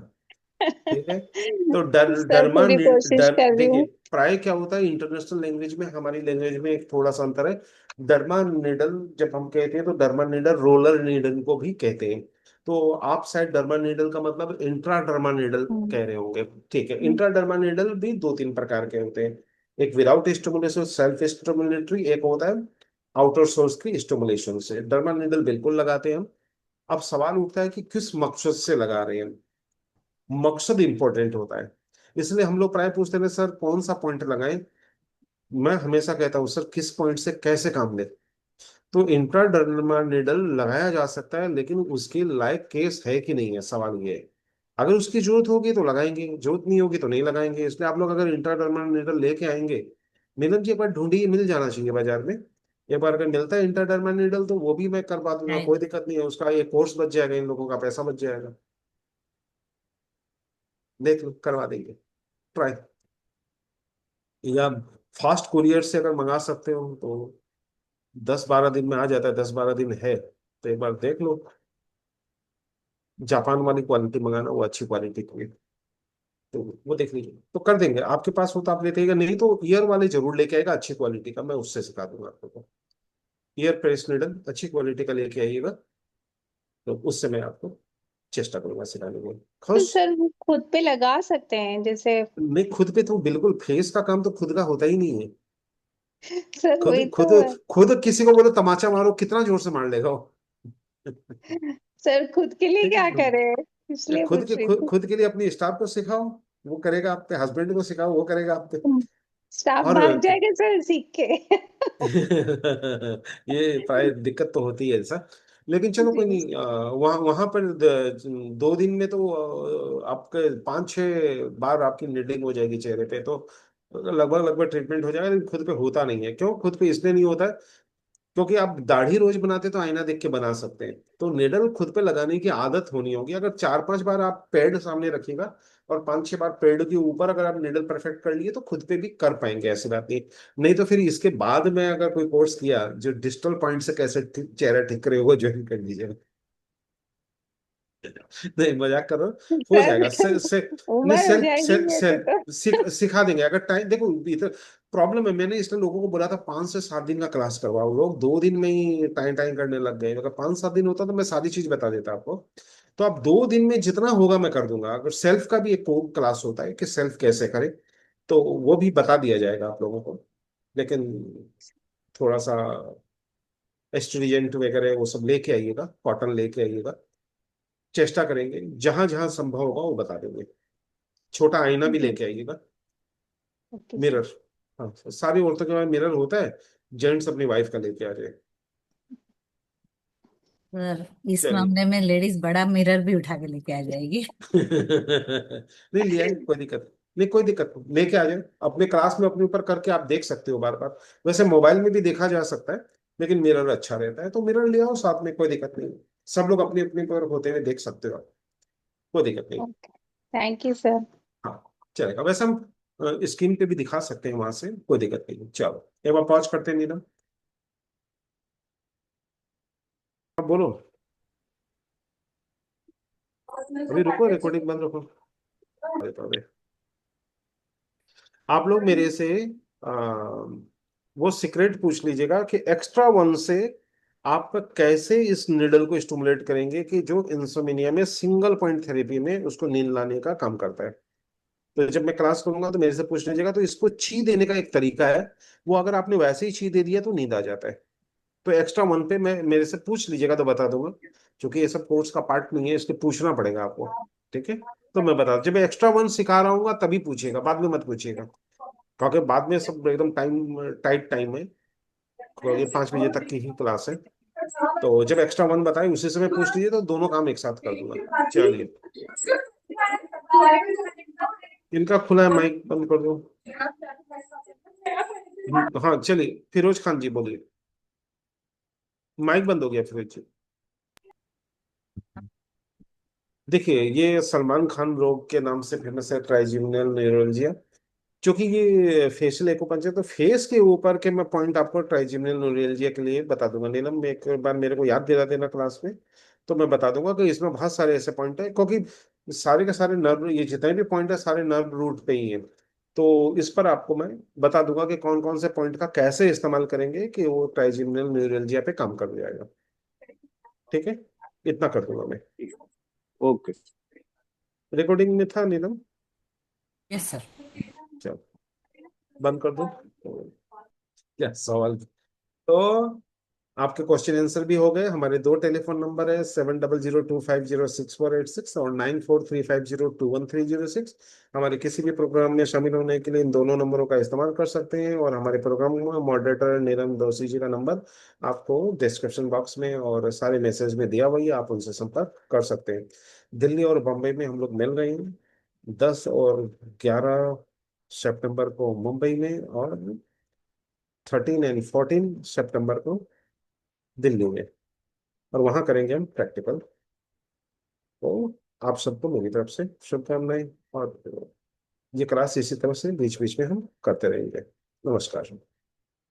Speaker 1: ठीक है। तो
Speaker 3: सर पूरी कोशिश कर रही
Speaker 1: देखिए,
Speaker 3: हूँ।
Speaker 1: प्राय क्या होता है इंटरनेशनल लैंग्वेज में, हमारी लैंग्वेज में एक थोड़ा सा अंतर है। डर्मा निडल जब हम कहते हैं तो डर्मा निडल रोलर निडल को भी कहते हैं। तो आप शायद डर्मा निडल का मतलब इंट्रा डर्मा निडल
Speaker 3: हम्म,
Speaker 1: कह रहे होंगे। ठीक है। इंट्रा डर्मा निडल भी दो तीन प्रकार के होते हैं। एक विदाउट स्टिमुलेशन सेल्फ स्टिमुलेटरी, एक होता है आउटर सोर्स की स्टिमुलेशन से। डर्मा निडल बिल्कुल लगाते हैं हम। अब सवाल उठता है कि किस मकसद से लगा रहे हैं। मकसद इंपॉर्टेंट होता है। इसलिए हम लोग प्राय पूछते हैं सर कौन सा पॉइंट लगाएं। मैं हमेशा कहता हूँ सर किस पॉइंट से कैसे काम ले। तो इंट्राडर्मल निडल लगाया जा सकता है लेकिन उसके लायक केस है कि नहीं है, सवाल ये है। अगर उसकी जरूरत होगी तो लगाएंगे, जरूरत नहीं होगी तो नहीं लगाएंगे। इसलिए आप लोग अगर इंट्राडर्मल निडल लेके आएंगे, नीलम जी एक बार ढूंढिए, मिल जाना चाहिए बाजार में। एक बार अगर मिलता है इंट्राडर्मल निडल तो वो भी मैं करवा दूंगा,
Speaker 2: नहीं।
Speaker 1: कोई दिक्कत नहीं है। उसका ये कोर्स बच जाएगा, इन लोगों का पैसा बच जाएगा। देख लो, करवा देंगे ट्राई। या फास्ट कुरियर से अगर मंगा सकते हो तो 10-12 दिन में आ जाता है। 10-12 दिन है तो एक बार देख लो। जापान वाली क्वालिटी मंगाना, वो अच्छी क्वालिटी की है। तो वो देख लीजिए, तो कर देंगे। आपके पास हो तो आप लेते आइएगा, नहीं तो ईयर वाले जरूर लेके आएगा अच्छी क्वालिटी का, मैं उससे सिखा दूंगा आपको। ईयर प्रेस नीडल अच्छी क्वालिटी का लेके आइएगा, तो उससे मैं आपको चेष्टा करूंगा सिखाने की।
Speaker 3: तो
Speaker 1: खुश।
Speaker 3: सर वो खुद पे लगा सकते हैं जैसे?
Speaker 1: नहीं, खुद पे तो बिल्कुल, फेस का काम तो खुद का होता ही नहीं है।
Speaker 3: सर
Speaker 1: खुद
Speaker 3: वही
Speaker 1: खुद
Speaker 3: तो है।
Speaker 1: खुद किसी को बोले तमाचा मारो, कितना जोर से मार लेगा वो।
Speaker 3: सर खुद के लिए
Speaker 1: ठीक
Speaker 3: क्या
Speaker 1: है,
Speaker 3: करे, इसलिए
Speaker 1: खुद के
Speaker 3: पूछ रही
Speaker 1: खुद
Speaker 3: थी।
Speaker 1: खुद के लिए अपनी स्टाफ को सिखाओ, वो करेगा आप पे। हस्बैंड को सिखाओ, वो करेगा आप पे।
Speaker 3: स्टाफ
Speaker 1: और
Speaker 3: भाग जाएगा सर सीख के।
Speaker 1: ये प्राय दिक्कत तो होती है ऐसा, लेकिन चलो कोई
Speaker 3: जी।
Speaker 1: नहीं। वहाँ वहाँ पर 2 दिन में तो आपके 5-6 बार आपकी नीडिंग हो जाएगी चेहरे पे, तो लगभग लगभग ट्रीटमेंट हो जाएगा। लेकिन खुद पे होता नहीं है। क्यों खुद पे इसलिए नहीं होता है? क्योंकि आप दाढ़ी रोज बनाते तो आईना देख के बना सकते हैं, तो निडल खुद पे लगाने की आदत होनी होगी। अगर 4-5 बार आप पैड सामने रखिएगा और 5-6 बार पैड के ऊपर अगर आप निडल परफेक्ट कर लिए, तो खुद पे भी कर पाएंगे, ऐसी बात नहीं। नहीं तो फिर इसके बाद में अगर कोई कोर्स किया जो डिजिटल पॉइंट से कैसे चेहरा ठीक करे, वो ज्वाइन कर लीजिए। नहीं, मजाक कर रहा हूँ, हो
Speaker 3: सर
Speaker 1: जाएगा। से नहीं,
Speaker 3: उम्र हो
Speaker 1: सेल्फ
Speaker 3: जाएगी
Speaker 1: सेल्फ
Speaker 3: मेरे तो।
Speaker 1: सेल्फ सिखा देंगे अगर टाइम देखो। इधर प्रॉब्लम है, मैंने इसलिए लोगों को बोला था 5 से 7 दिन का क्लास करवाओ। लोग 2 दिन में ही टाइम टाइम करने लग गए। अगर 5-7 दिन होता तो मैं सारी चीज बता देता आपको। तो आप 2 दिन में जितना होगा मैं कर दूंगा। अगर सेल्फ का भी एक क्लास होता है कि सेल्फ कैसे करे, तो वो भी बता दिया जाएगा आप लोगों को। लेकिन थोड़ा सा एस्ट्रीजेंट वगैरह वो सब लेके आइएगा, कॉटन लेके आइएगा। चेष्टा करेंगे जहां जहां संभव होगा वो बता देंगे। छोटा आईना भी
Speaker 3: जी।
Speaker 1: लेके आइएगा,
Speaker 3: ओके सर।
Speaker 1: मिरर। हाँ, सारी औरतों के पास मिरर होता है, जेंट्स अपनी वाइफ का लेके आ जाए।
Speaker 2: सर इस
Speaker 1: चलिए।
Speaker 2: मामले में लेडीज बड़ा मिरर भी उठा के लेके आ जाएगी।
Speaker 1: नहीं लिया है, कोई दिक्कत नहीं, कोई दिक्कत नहीं, लेके आ जाए अपने क्लास में, अपने ऊपर करके आप देख सकते हो बार बार। वैसे मोबाइल में भी देखा जा सकता है, लेकिन मिरर अच्छा रहता है, तो मिरर ले आओ साथ में, कोई दिक्कत नहीं। सब लोग अपने अपने पर होते हुए देख सकते हो आप, कोई दिक्कत नहीं।
Speaker 3: Okay, thank you sir.
Speaker 1: हाँ, चलेगा। वैसे हम स्क्रीन पे भी दिखा सकते हैं वहां से, कोई दिक्कत नहीं। चलो एक बार पॉज करते हैं नीलम। अब बोलो। अभी रुको, रिकॉर्डिंग बंद रखो। अरे तो अबे, आप लोग मेरे से आ, वो सीक्रेट पूछ लीजिएगा कि एक्स्ट्रा वन से आप कैसे इस निडल को स्टिमुलेट करेंगे कि जो इंसोमिनिया में सिंगल पॉइंट थेरेपी में उसको नींद लाने का काम करता है। तो जब मैं क्लास करूंगा तो मेरे से पूछ लीजिएगा। तो इसको ची देने का एक तरीका है, वो अगर आपने वैसे ही ची दे दिया तो नींद आ जाता है। तो एक्स्ट्रा वन पे मैं मेरे से पूछ लीजिएगा तो बता दूंगा। क्योंकि ये सब कोर्स का पार्ट नहीं है, इसलिए पूछना पड़ेगा आपको। ठीक है, तो मैं बता, जब मैं एक्स्ट्रा वन सिखा रहा हूँ तभी पूछिएगा, बाद में मत पूछिएगा। क्योंकि बाद में सब एकदम टाइट टाइम है, क्योंकि 5 बजे तक की ही क्लास है। तो जब एक्स्ट्रा वन बताए उसी समय पूछ लीजिए, तो दोनों काम एक साथ कर दूंगा। चलिए, इनका खुला है, माइक बंद कर दो। हाँ चलिए, फिरोज खान जी बोलिए। माइक बंद हो गया फिरोज जी। देखिए, ये सलमान खान रोग के नाम से फेमस है, ट्राइजेमिनल न्यूरोलजिया। क्योंकि ये फेशियल एक्यूपंक्चर, तो फेस के ऊपर के मैं पॉइंट आपको ट्राइजेमिनल न्यूरोलजिया के लिए बता दूंगा। नीलम, एक बार मेरे को याद दिला देना क्लास में, तो मैं बता दूंगा कि इसमें बहुत सारे ऐसे पॉइंट है। क्योंकि सारे के सारे नर्व, ये जितने भी पॉइंट है सारे नर्व रूट पे ही है। तो इस पर आपको मैं बता दूंगा कि कौन कौन से पॉइंट का कैसे इस्तेमाल करेंगे कि वो ट्राइजेमिनल न्यूरोलजिया पे काम कर जाएगा। ठीक है, इतना कर दूंगा मैं। ओके, रिकॉर्डिंग में था नीलम।
Speaker 2: Yes sir.
Speaker 1: चलो, बंद कर दो। क्या सवाल? तो आपके क्वेश्चन आंसर भी हो गए। हमारे 2 टेलीफोन नंबर है, 7002506486 और 9435021306। हमारे किसी भी प्रोग्राम में शामिल होने के लिए इन दोनों नंबरों का इस्तेमाल कर सकते हैं। और हमारे प्रोग्राम में मॉडरेटर नीलम दोशी जी का नंबर आपको डिस्क्रिप्शन बॉक्स में और सारे मैसेज में दिया हुआ है, आप उनसे संपर्क कर सकते हैं। दिल्ली और बम्बई में हम लोग मिल रहे हैं, 10 और 11 सितंबर को मुंबई में, और 13 और 14 सितंबर को दिल्ली में। और वहां करेंगे हम प्रैक्टिकल। तो आप सबको मेरी तरफ से शुभकामनाएं। और ये क्लास इसी तरह से बीच बीच में हम करते रहेंगे। नमस्कार।